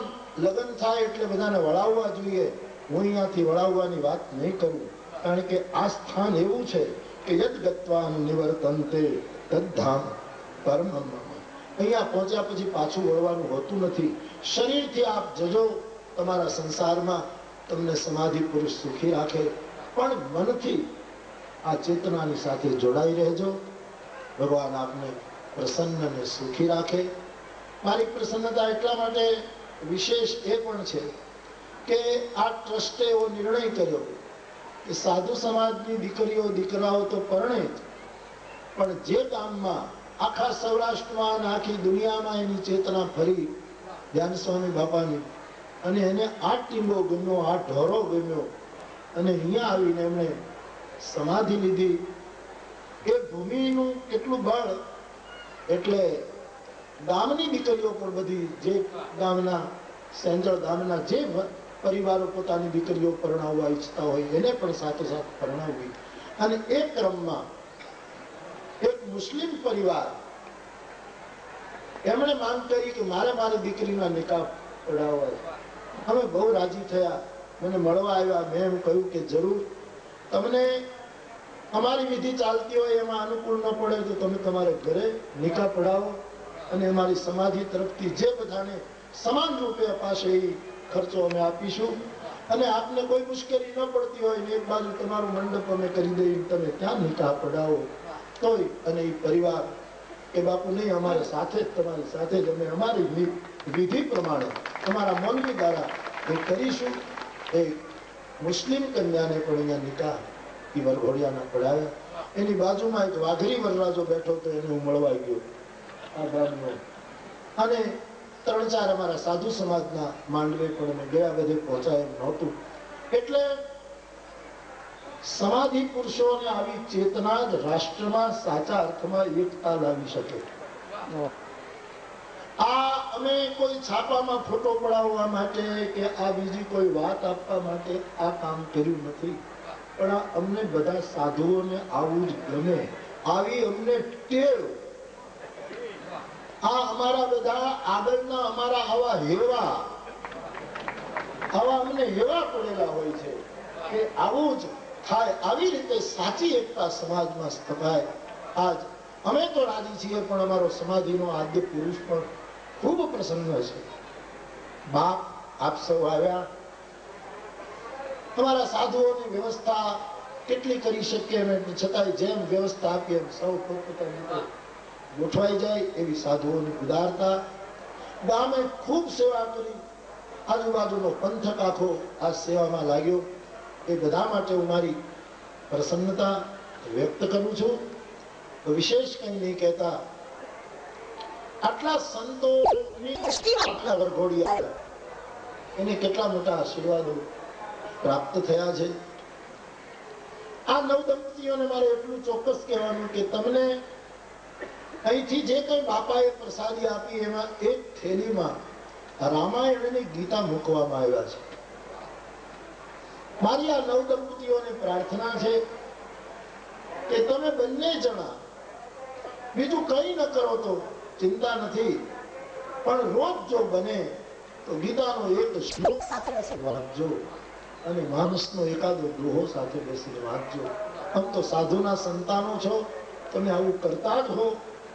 D: લગ્ન થાય એટલે બધાને વળાવવા જોઈએ. હું અહીંયાથી વળાવવાની વાત નહીં કરું, કારણ કે આ સ્થાન એવું છે કે યદ ગત્વા નિવર્તન્તે તદ્ધામ પરમ. અહીંયા પહોંચ્યા પછી પાછું વળવાનું હોતું નથી. શરીરથી આપ જજો તમારા સંસારમાં, તમને સમાધિ પુરુષ સુખી રાખે, પણ મનથી આ ચેતનાની સાથે જોડાઈ રહેજો. ભગવાન આપને પ્રસન્ન અને સુખી રાખે. મારી પ્રસન્નતા એટલા માટે વિશેષ એ પણ છે કે આ ટ્રસ્ટે એવો નિર્ણય કર્યો કે સાધુ સમાજની દીકરીઓ દીકરાઓ તો પરણે જ, પણ જે ગામમાં આખા સૌરાષ્ટ્રમાં અને આખી દુનિયામાં એની ચેતના ફરી ધ્યાનસ્વામી બાપાની, અને એને આ ટીંબો ગમ્યો, આ ઢોરો ગમ્યો, અને અહીંયા આવીને એમણે સમાધિ લીધી. એ ભૂમિનું કેટલું બળ! એટલે ગામની દીકરીઓ પણ બધી, જે ગામના સેંજળ ગામના જે પરિવારો પોતાની દીકરીઓ પરણાવવા ઈચ્છતા હોય એને પણ સાથોસાથ પરણાવવી. અને એ ક્રમમાં એક મુસ્લિમ પરિવાર એમણે માંગ કરી કે મારે મારી દીકરીના નિકાહ પડાવવા. અમે બહુ રાજી થયા, મને મળવા આવ્યા. મેં એમ કહ્યું કે જરૂર, તમને અમારી વિધિ ચાલતી હોય એમાં અનુકૂળ ન પડે તો તમે તમારે ઘરે નિકાહ પડાવો, અને અમારી સમાધિ તરફથી જે બધાને સમાન રૂપે અપાશે એ ખર્ચો અમે આપીશું. અને આપને કોઈ મુશ્કેલી ન પડતી હોય ને એક બાજુ તમારું મંડપ અમે કરી દઈએ, તમે ત્યાં નિકાહ પડાવો તોય. અને એ પરિવાર કે બાપુ નહીં, અમારે સાથે જ, તમારી સાથે જ અમે અમારી વિધિ પ્રમાણે અમારા મૌલવી દ્વારા એ કરીશું. એ મુસ્લિમ કન્યાને પણ અહીંયા નિકાહ એ વરઘોડિયાના પડાવ્યા. એની બાજુમાં એક વાઘરી વરરાજો બેઠો તો એને હું મળવા ગયો આ ગામનો. અને 3-4 અમારા સાધુ સમાજના માંડવે પણ અમે ગયા, બધે પહોંચાય એમ નહોતું. એટલે સમાધિ પુરુષોને આવી ચેતના જ રાષ્ટ્રમાં સાચા અર્થમાં એકતા લાવી શકે. આ અમે કોઈ છાપામાં ફોટો પડાવવા માટે કે આ બીજી કોઈ વાત આપવા માટે આ કામ કર્યું નથી, પણ અમને બધા સાધુઓને આવું જ ગમે, આવી અમને ટેવ. આ અમારા બધા આગળના અમારા આવા અમને હેવા પડેલા હોય છે કે આવું જ થાય, આવી રીતે સાચી એકતા સમાજમાં સ્થપાય. આજ અમે તો રાજી છીએ, પણ અમારો સમાધિનો આદ્ય પુરુષ પણ ખૂબ પ્રસન્ન છે. બાપ આપ સૌ આવ્યા, અમારા સાધુઓની વ્યવસ્થા કેટલી કરી શકીએ એમ, છતાંય જેમ વ્યવસ્થા આપીએ એમ સૌ પોતપોતાની રીતે ગોઠવાઈ જાય એવી સાધુઓની ઉદારતા. ગામે ખૂબ સેવા કરી, આજુબાજુનો પંથક આખો આ સેવામાં લાગ્યો. એ બધા માટે હું મારી પ્રસન્નતા વ્યક્ત કરું છું. વિશેષ કંઈ નહીં કહેતા, આટલા સંતો આટલા વરઘોડી આવ્યા, એને કેટલા મોટા આશીર્વાદો પ્રાપ્ત થયા છે. આ નવ દંપતીઓને મારે એટલું ચોક્કસ કહેવાનું કે તમને અહીંથી જે કઈ બાપાએ પ્રસાદી આપી એમાં એક થેલીમાં રામાયણ અને ગીતા મૂકવામાં આવ્યા છે. મારી આ નવ દંપતીઓને પ્રાર્થના છે કે તમે બંને જણા બીજું કઈ ન કરો તો ચિંતા નથી, પણ રોજ જો બને તો ગીતાનો એક શ્લોક સાથે વાંચજો અને માણસનો એકાદો દોહો સાથે બેસીને વાંચજો. આમ તો સાધુના સંતાનો છો, તમે આવું કરતા જ હો,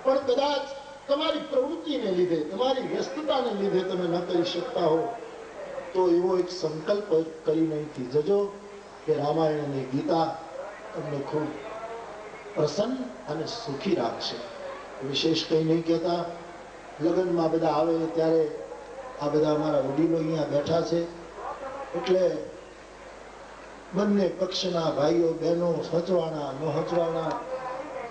D: પણ કદાચ તમારી પ્રવૃત્તિને લીધે, તમારી વ્યસ્તતાને લીધે તમે ન કરી શકતા હો, તો એવો એક સંકલ્પ કરીને અહીંથી જજો કે રામાયણ અને ગીતા તમને ખૂબ પ્રસન્ન અને સુખી રાખશે. વિશેષ કંઈ નહીં કહેતા. લગ્નમાં બધા આવે ત્યારે આ બધા અમારા વડીલો અહીંયા બેઠા છે, એટલે બંને પક્ષના ભાઈઓ બહેનો હચવાના ન હચવાના,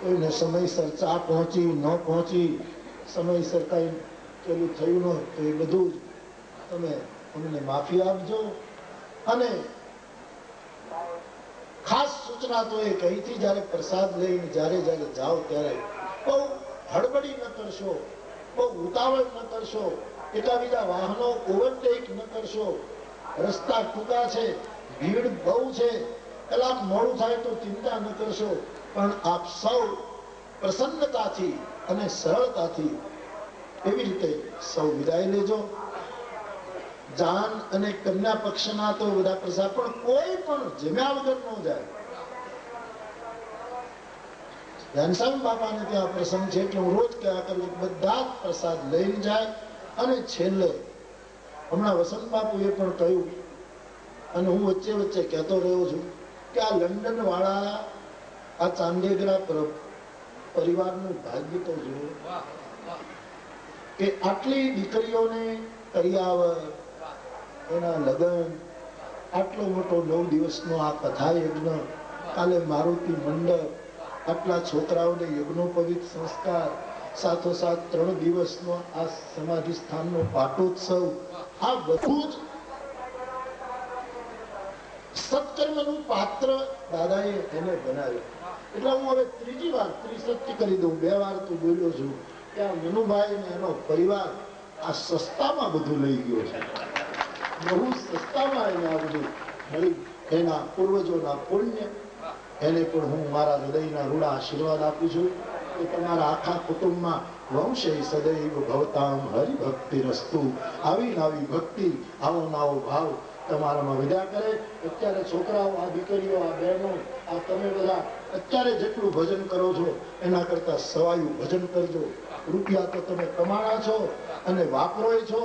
D: કોઈને સમયસર ચા પહોંચી ન પહોંચી, સમયસર કઈ પેલું થયું ન, તો એ બધું જ તમે અમને માફી આપજો. અને ખાસ સૂચના તો એ કહીથી જયારે પ્રસાદ લઈને જયારે જાઓ ત્યારે બહુ હડબડી ન કરશો, બહુ ઉતાવળ ન કરશો, એકાબીજા વાહનો ઓવરટેક ન કરશો. રસ્તા ટૂંકા છે, ભીડ બહુ છે, કલાક મોડું થાય તો ચિંતા ન કરશો, પણ આપ સૌ પ્રસન્નતાથી અને સરળતાથી એવી રીતે સૌ વિદાય લેજો. જાન અને કન્યા પક્ષના તો બધા પ્રસાદ, પણ કોઈ પણ જમ્યા વગર ન જાય. ધનસ્વામી બાપાને ત્યાં પ્રસંગ છે એટલે હું રોજ કહેવા કરું છું, બધા જ પ્રસાદ લઈને જાય. અને છેલ્લે હમણાં વસંત બાપુએ પણ કહ્યું, અને હું વચ્ચે વચ્ચે કહેતો રહ્યો છું કે આ લંડન વાળા આ ચાંદેગરા પરિવારનું ભાગ્ય તો જુઓ કે આટલી દીકરીઓને કરિયાવર, એના લગ્ન, આટલો મોટો 9 દિવસનો આ કથા યજ્ઞ, કાલે મારુતિ મંડપ, આટલા છોકરાઓને યજ્ઞોપવિત સંસ્કાર, સાથોસાથ 3 દિવસનો આ સમાધિ સ્થાનનો પાટોત્સવ, આ બધું જ સત્કર્મનું પાત્ર દાદાએ એને બનાવ્યું. એટલે હું હવે ત્રીજી વાર ત્રિસત્ય કરી દઉં, 2 વાર તો બોલ્યો છું કે આ મનુભાઈ ને એનો પરિવાર આ સસ્તામાં બધું લઈ ગયો છે, બહુ સસ્તામાં એને આ બધું મળી. એના પૂર્વજોના પુણ્ય એને પણ હું મારા હૃદયના રૂડા આશીર્વાદ આપું છું કે તમારા આખા કુટુંબમાં વંશે સદૈવ ભવતામ હરિભક્તિ રસ્તુ. આવી નવી ભક્તિ, આવો નવો ભાવ તમારામાં વિદ્યા કરે. અત્યારે છોકરાઓ, આ દીકરીઓ, આ બહેનો, આ તમે બધા અત્યારે જેટલું ભજન કરો છો એના કરતા સવાયું ભજન કરજો. રૂપિયા તો તમે કમાણા છો અને વાપરોય છો.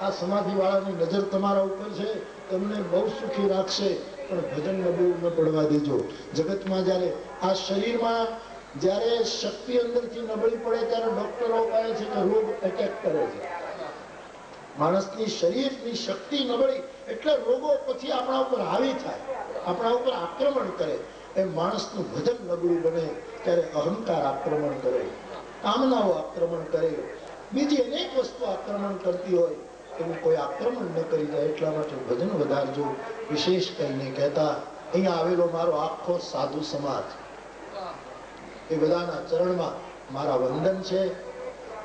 D: આ સમાધિ વાળાની નજર તમારા ઉપર છે, તમને બહુ સુખી રાખશે, પણ ભજન નબળું ન પડવા દેજો. જગતમાં જયારે આ શરીરમાં જયારે શક્તિ અંદરથી નબળી પડે ત્યારે ડોક્ટરો કહે છે કે રોગ એટેક કરે છે. માણસની શરીરની શક્તિ નબળી એટલે રોગો પછી આપણા ઉપર હાવી થાય, આપણા ઉપર આક્રમણ કરે. એમ માણસનું ભજન નબળું બને ત્યારે અહંકાર આક્રમણ કરે, કામનાઓ આક્રમણ કરે, બીજી અનેક વસ્તુ આક્રમણ કરતી હોય, એવું કોઈ આક્રમણ ન કરી જાય. એટલા માટે ભજન વધારજો. વિશેષ કહીને કહેતા, અહીંયા આવેલો મારો આખો સાધુ સમાજ, એ બધાના ચરણમાં મારા વંદન છે.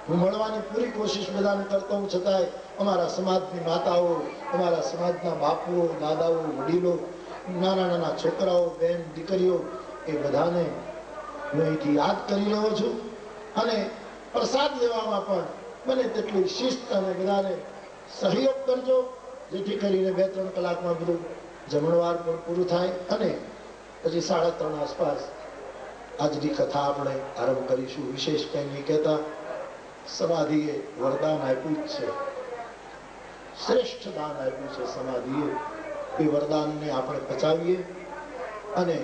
D: હું મળવાની પૂરી કોશિશ બધાને કરતો હું, છતાંય અમારા સમાજની માતાઓ, અમારા સમાજના બાપુઓ, દાદાઓ, વડીલો, નાના નાના છોકરાઓ, બેન દીકરીઓ, એ બધાને હું અહીંથી યાદ કરી રહ્યો છું. અને પ્રસાદ લેવામાં પણ બને તેટલી શિસ્ત અને બધાને સહયોગ કરજો, જેથી કરીને 2-3 કલાકમાં બધું જમણવાર પણ પૂરું થાય અને પછી 3:30 આસપાસ આજની કથા આપણે આરંભ કરીશું. વિશેષ કંઈ નહીં કહેતા, સમાધિએ વરદાન આપ્યું જ છે, શ્રેષ્ઠ દાન આપ્યું છે સમાધિએ. એ વરદાનને આપણે બચાવીએ અને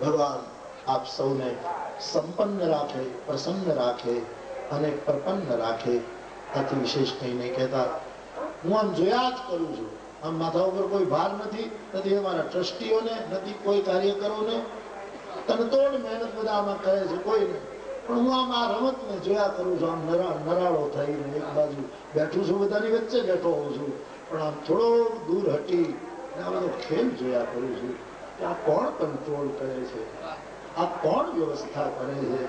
D: ભગવાન આપ સૌને સંપન્ન રાખે, પ્રસન્ન રાખે અને પ્રપન્ન રાખે. આથી વિશેષ કંઈ નહીં કહેતા. હું આમ જોયા જ કરું છું, આમ માથા ઉપર કોઈ ભાર નથી અમારા ટ્રસ્ટીઓને, નથી કોઈ કાર્યકરોને. તનતોડ મહેનત બધા આમાં કરે છે, કોઈ નહીં. પણ હું આમ આ રમતને જોયા કરું છું, આમ નરાળો થઈને એક બાજુ બેઠું છું, બધાની વચ્ચે બેઠો હોઉં છું, પણ આમ થોડો દૂર હટી આ બધો ખેલ જોયા કરું છું કે આ કોણ કંટ્રોલ કરે છે, આ કોણ વ્યવસ્થા કરે છે,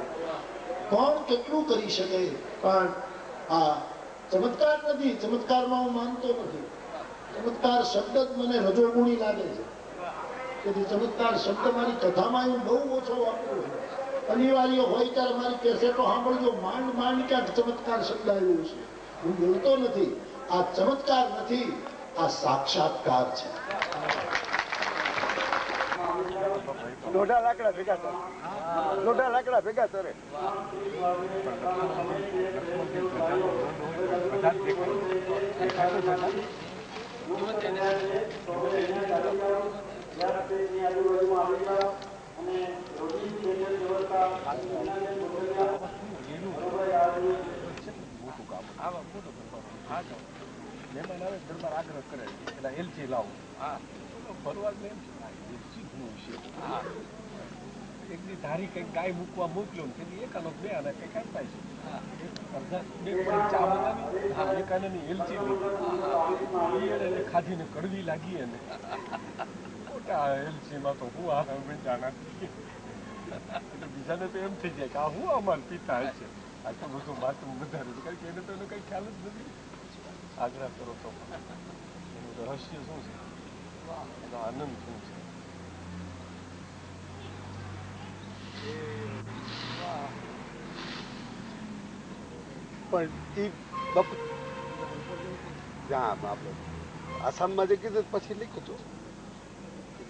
D: કોણ કેટલું કરી શકે. પણ આ ચમત્કાર નથી, ચમત્કારમાં હું માનતો નથી. ચમત્કાર શબ્દ જ મને રજોગુણી લાગે છે, તેથી ચમત્કાર શબ્દ મારી કથામાં હું બહુ ઓછો વાપરું છું. અનિવાર્ય હોય ત્યારે મારી કેસેટો સાંભળજો, માંડ ક્યાંક ચમત્કાર શબ્દ આવ્યો છે. હું બોલતો નથી. આ ચમત્કાર નથી, આ સાક્ષાત્કાર છે.
A: લોઢા લાકડા ભેગા કરે, લોઢા લાકડા ભેગા કરે.
B: મહેમાન આવે દરબાર આગ્રહ કરે પેલા એલચી લાવો. ફરવા એમ છે એલચી ઘણું છે. એક દી ધારી કઈક ગાય મૂકવા મોકલ્યો ને તેથી એકાનો બે આના કઈક આપતા છે. બે પડી ચા બનાવી, એક આનાની એલચી લીધી, ખાધીને કડવી લાગી અને મોટા એલચીમાં તો હું આ જાણા. એટલે બીજાને તો એમ થઈ જાય કે આ હું અમારે પિતા છે, આ તો બધું માથું વધારે છે, કારણ કે એને તો એનો કઈ ખ્યાલ જ નથી. આગ્રહ કરો તો એનું રહસ્ય શું છે, એનો આનંદ શું છે.
A: પણ એ આપણે આસામમાં જે કીધું પછી લખ્યું હતું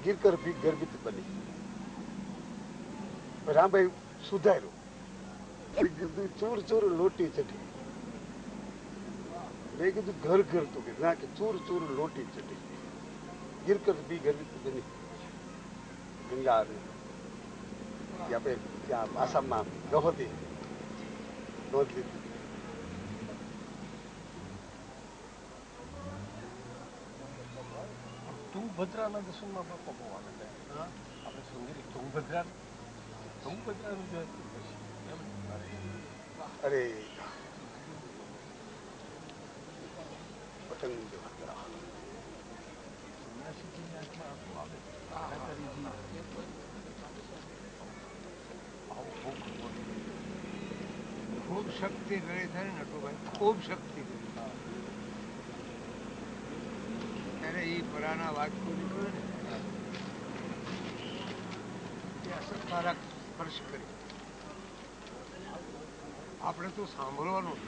A: ગીરકર ભી ગર્ભિત બની. રામભાઈ સુધાર્યું, ચોર ચોર લોટી ચઢી. મેં કીધું ઘર ઘર તું કે ના, કે ચોર ચોર લોટી ચઢી. ગીરકર ભી ગર્ભિત બની. ગંગા આપણે ત્યાં આસામમાં ગહોતી નોંધ લીધી.
B: તુંગભદ્રાના દર્શનમાં બાપા બહુ આનંદ આવે. આપણે સુંદરી તુંગભદ્રાનું જે
A: અરે પતંગ
E: ખૂબ શક્તિ ગળી થાય ને નટુભાઈ, ખૂબ શક્તિ ગળી. ત્યારે એ પરાના વાત નીકળે ને એ અસરકારક સ્પર્શ કરી. આપણે તો સાંભળવાનું,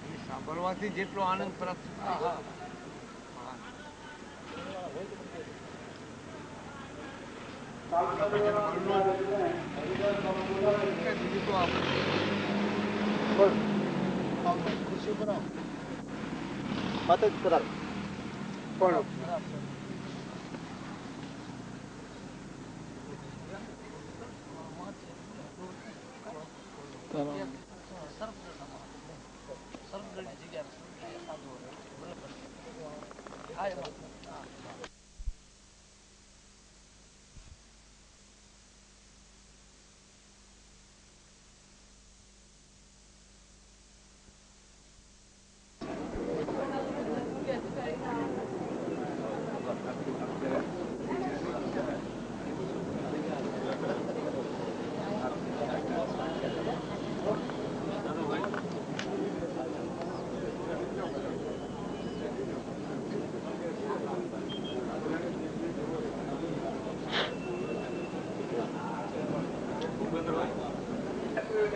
E: એ સાંભળવાથી જેટલો આનંદ પ્રાપ્ત થાય બીજું તો આપણે
D: ખુરશી પર આવો, માથે જ કરાવો.
A: પણ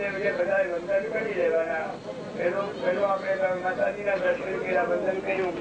F: મહાદેવને બધા વંદન કરી લેવાના. પેલું આપણે માતાજીના દર્શન કર્યા, વંદન કર્યું.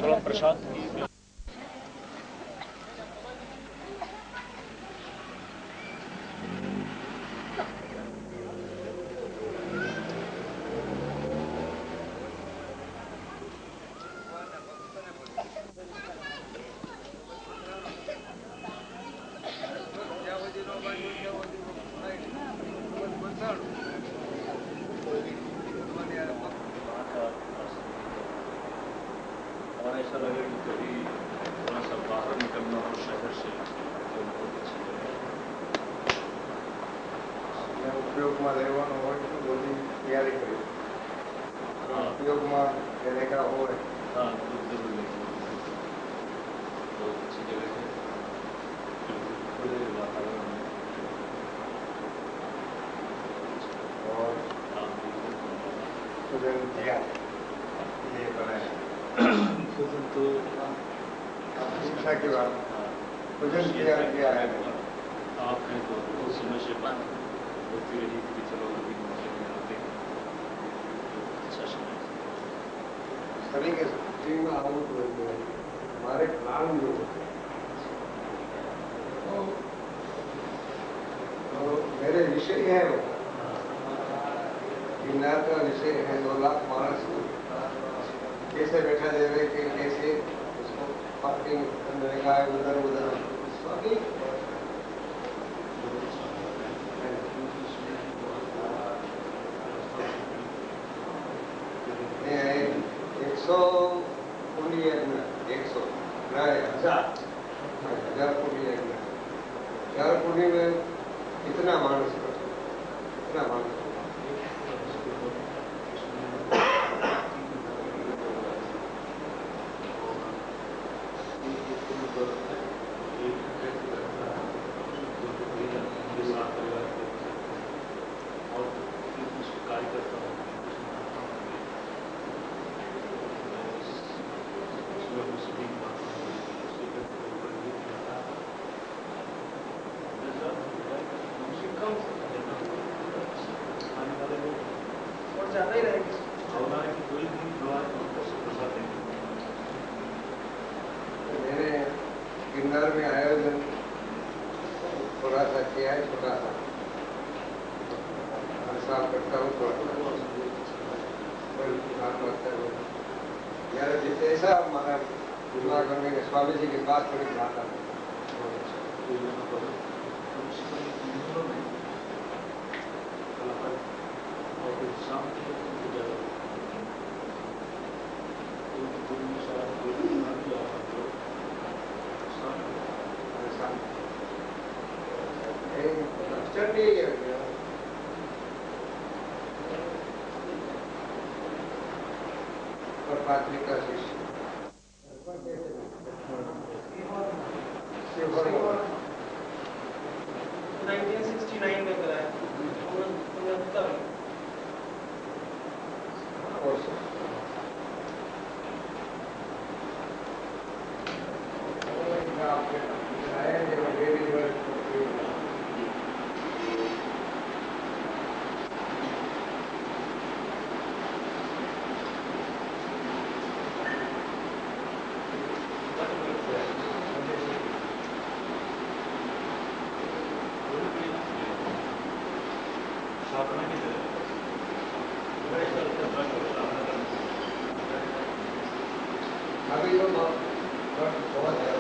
G: थोड़ा प्रसाद और ऐसा लगे कि कभी थोड़ा सा बाहर निकलना हो शहर से तो बहुत अच्छी जगह
A: ઉપયોગમાં લેવાનો હોય તો બધી તૈયારી કરી ઉપયોગમાં એને કા હોય
G: हाँ जरूर लेंगे बहुत अच्छी जगह है खुले वातावरण में
A: और पूजन किया ये बनाया
G: पूजन तो
A: शिक्षा की बात पूजन किया है
G: आप हैं तो बहुत समय से बात होती रही कि चलो अभी आते हैं अच्छा समय
A: सभी के टीम में आऊँ तो हमारे प्लान जो तो मेरे विषय है वो गिरनार का विषय है 2 लाख मानस कैसे बैठा जाए कि कैसे उसको पार्किंग करने का उधर उधर सौ कुंडी यज्ञ 100 हजार कुंडी यज्ञ 1000 कुंडी में कितना मानस कितना मानस किन्नर में आयोजन थोड़ा सा किया है, छोटा सा हर साल करता हूँ, थोड़ा सा यार जितने ऐसा हमारा पूजा करने के स्वामी जी की बात थोड़ी ध्यान रखना। चटनी और पात्रिका शिष्य
H: 1969 में कराया। अभी तो बहुत है।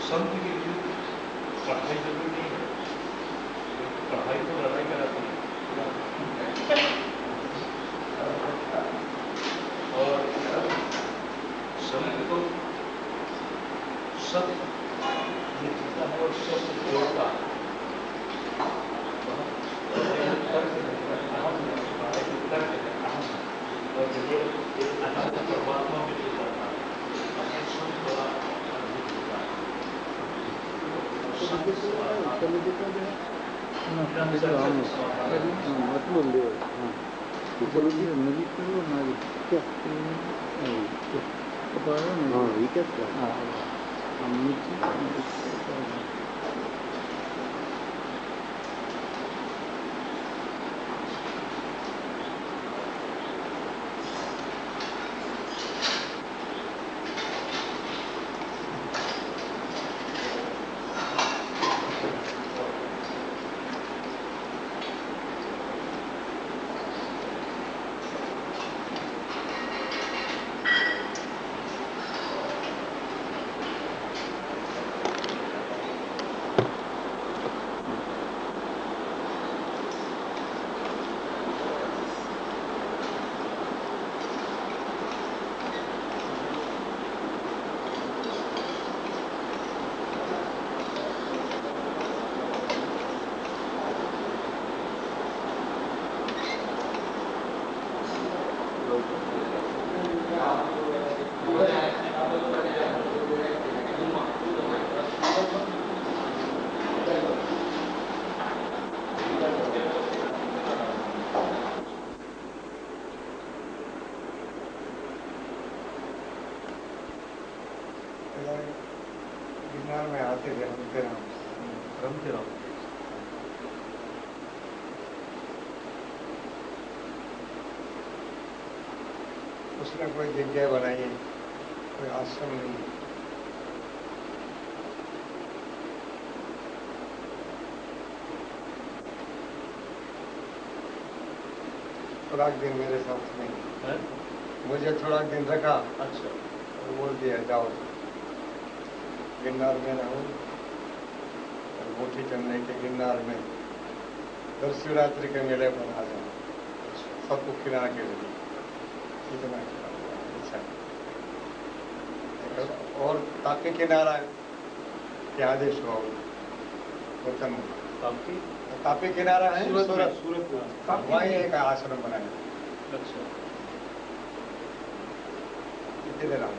G: संत के लिए पढ़ाई जरूरी नहीं है, पढ़ाई तो लड़ाई कराती है। और संत तो सत्य लिखता है और सत्य जोड़ता है। और जो अनंत परमात्मा में ले जाता है, अपने संत बड़ा अद्भुत होता है।
B: રમતે રામ
E: उसने कोई जगह बनाई है, कोई आश्रम नहीं। थोड़ा दिन मेरे साथ में
G: है?
E: मुझे थोड़ा दिन रखा
G: अच्छा
E: और बोल दिया जाओ गिरनार में रहो और मोटी चेन्नई के गिरनार में हर शिवरात्रि के मेले पर आ जाओ, सबको खिला के लिए कितना अच्छा। और तापी किनारा के आदेश हुआ वतन में
G: काफी
E: तापी किनारा है
G: सूरत में
E: सूरत
G: सूरत में
E: वहीं एक आश्रम बनाया
G: अच्छा
E: इधर आओ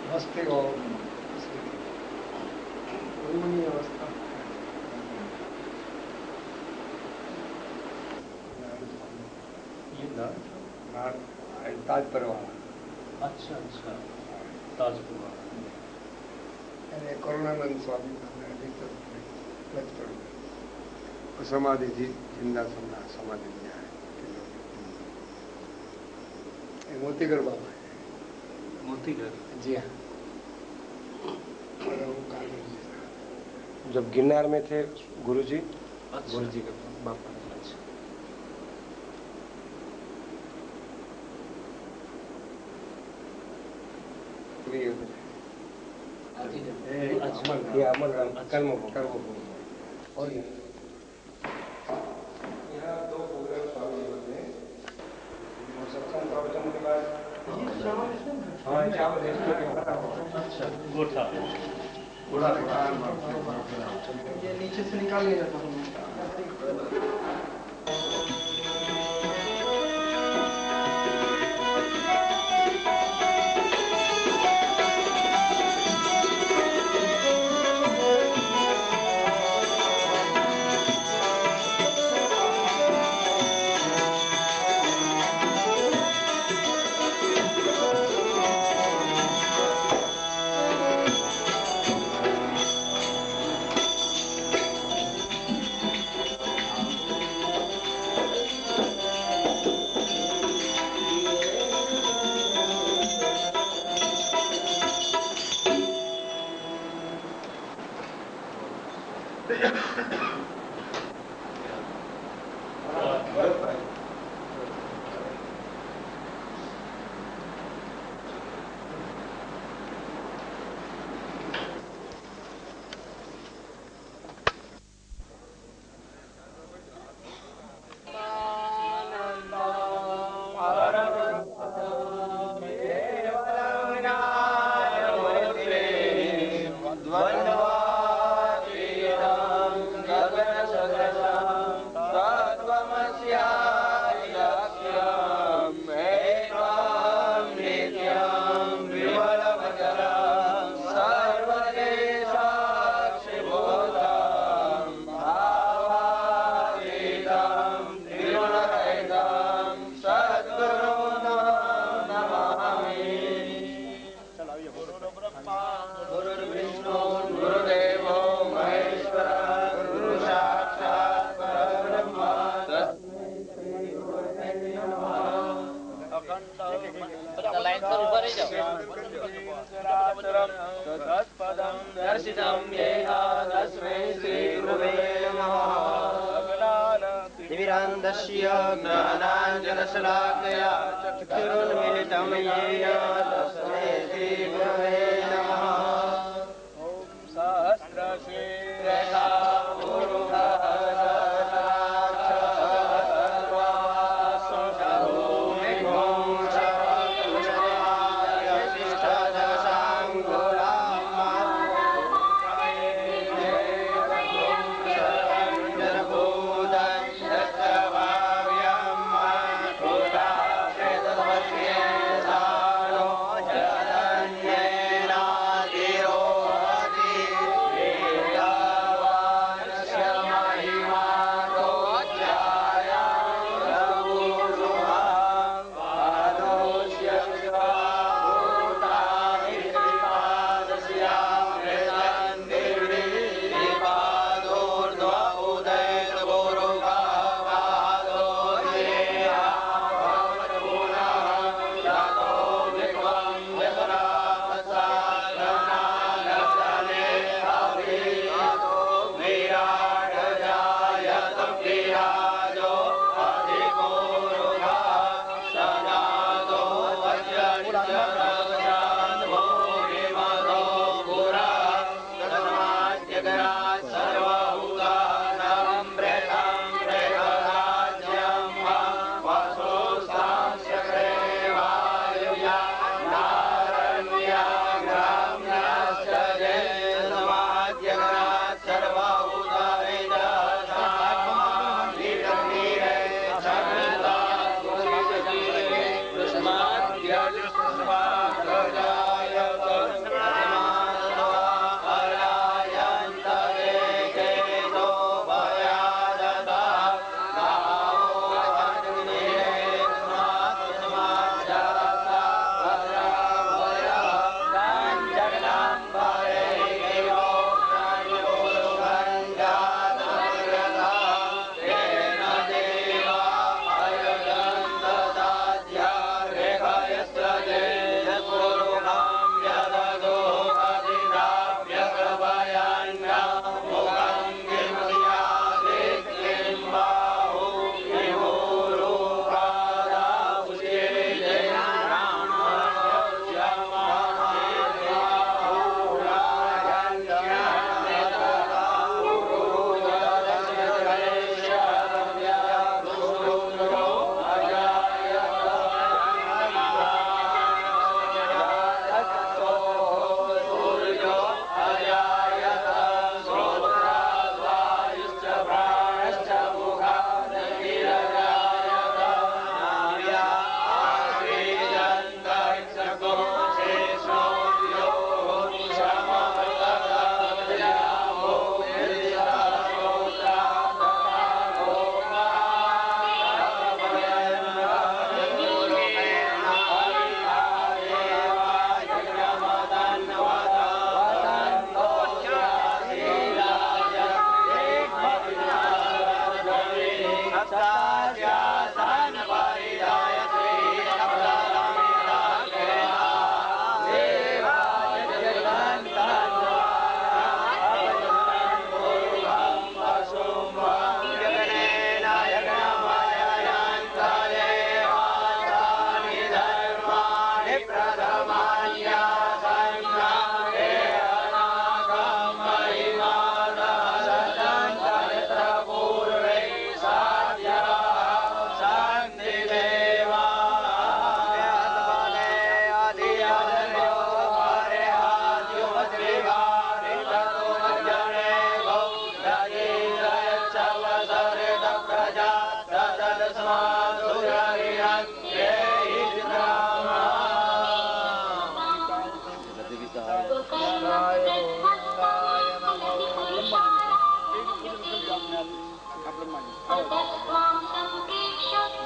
E: मस्ती हो पूर्णीय अवस्था
G: ये ना
E: ताज परवाना
G: अच्छा अच्छा ताजपुर
E: અને કરુણાનંદ સ્વામી સમાધિ जिंदा समाधि दिया है मोतीगर बाबा है
G: मोतीगर
E: जी हाँ
B: जब गिरनार में थे गुरुजी
G: अच्छा
B: गुरुजी के बापा
G: अच्छा
B: ये अमर कर्म
E: और यहाँ दो प्रोग्राम स्वामी जी होते हैं और सत्संग प्रवचन के बाद हाँ चावल
G: अच्छा गोठा
E: थोड़ा
H: ये नीचे से निकाल लिया था
F: दिविरान्दस्य ज्ञानाञ्जनशलाकया चक्षुरुन्मिलितं येन तस्मै श्रीगुरवे नमः। ॐ सहस्रशीर्षा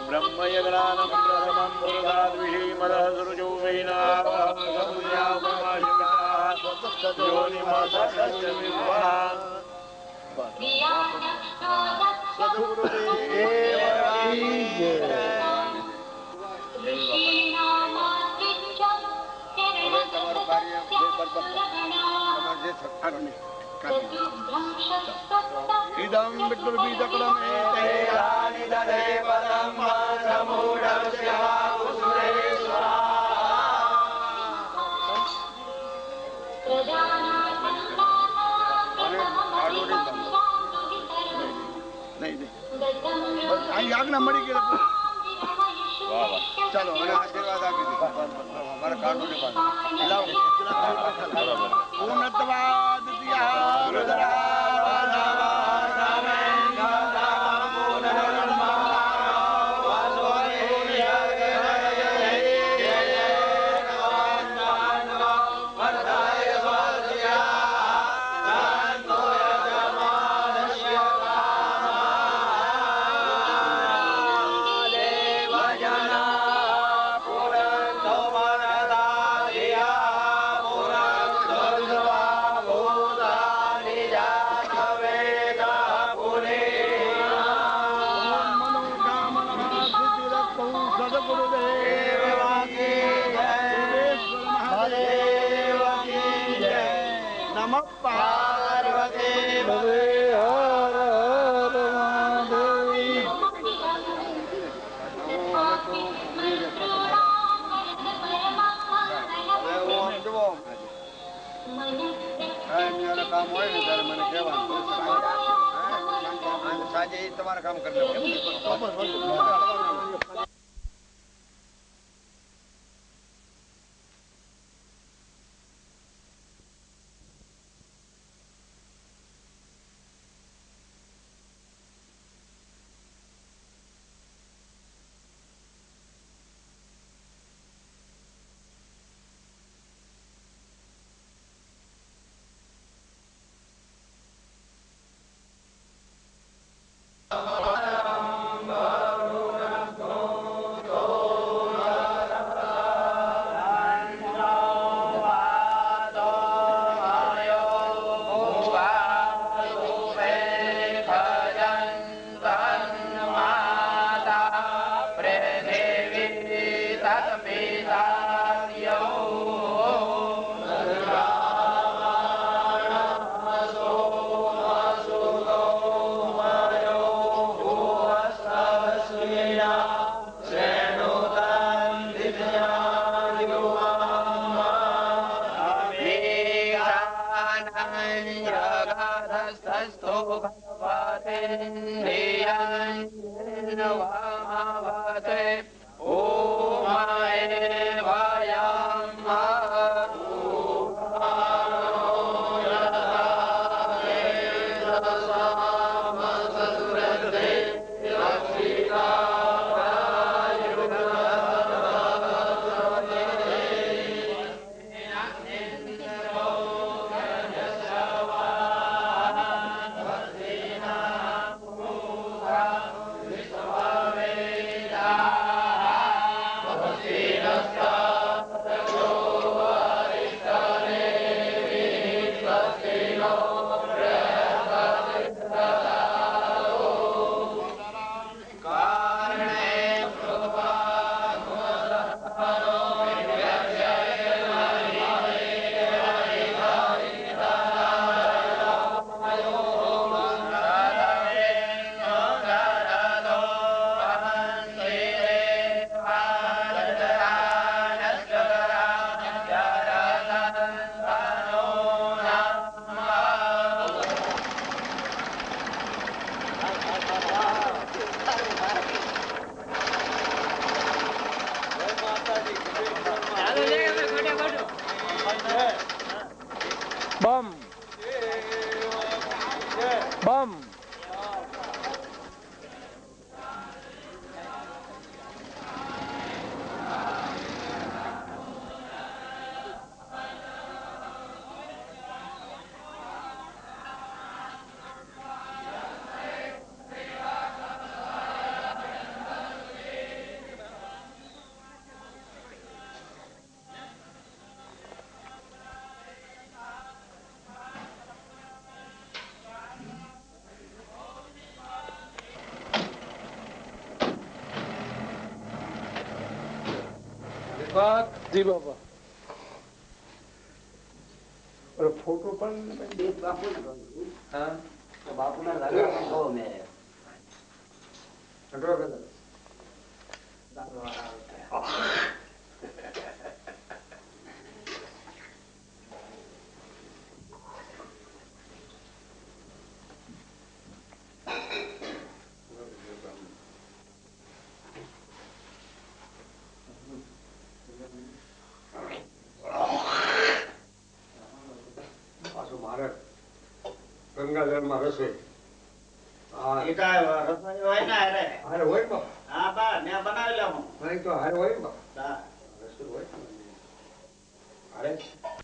F: ब्रह्मयज्ञानं प्रथमं पुरुषाद्विषीमदः सुरुजो इदं विष्णुर्बीजक्रमे रानिदधे पदं समूढस्य कुसुरेश्वरा અહીં આજ્ઞા મળી ગઈ. ચાલો મને આશીર્વાદ આપી દીધો. મારા કાંડોને પૂર્ણત્વાદ સાંજે તમારા કામ કરી લો.
B: બાપા જી બાપા
E: ફોટો પણ
A: હા
I: બાપુના લગ્ન બહુ મેરે
E: પાછું મારે ગંગાજળમાં રસોઈ
I: રસોઈ હોય ને અરે
E: હારે હોય ને બાપા
I: હા બા મેં બનાવી લઉં
E: નહીં તો હારે હોય ને બાપા
I: હા
E: રસોઈ હોય ને હારે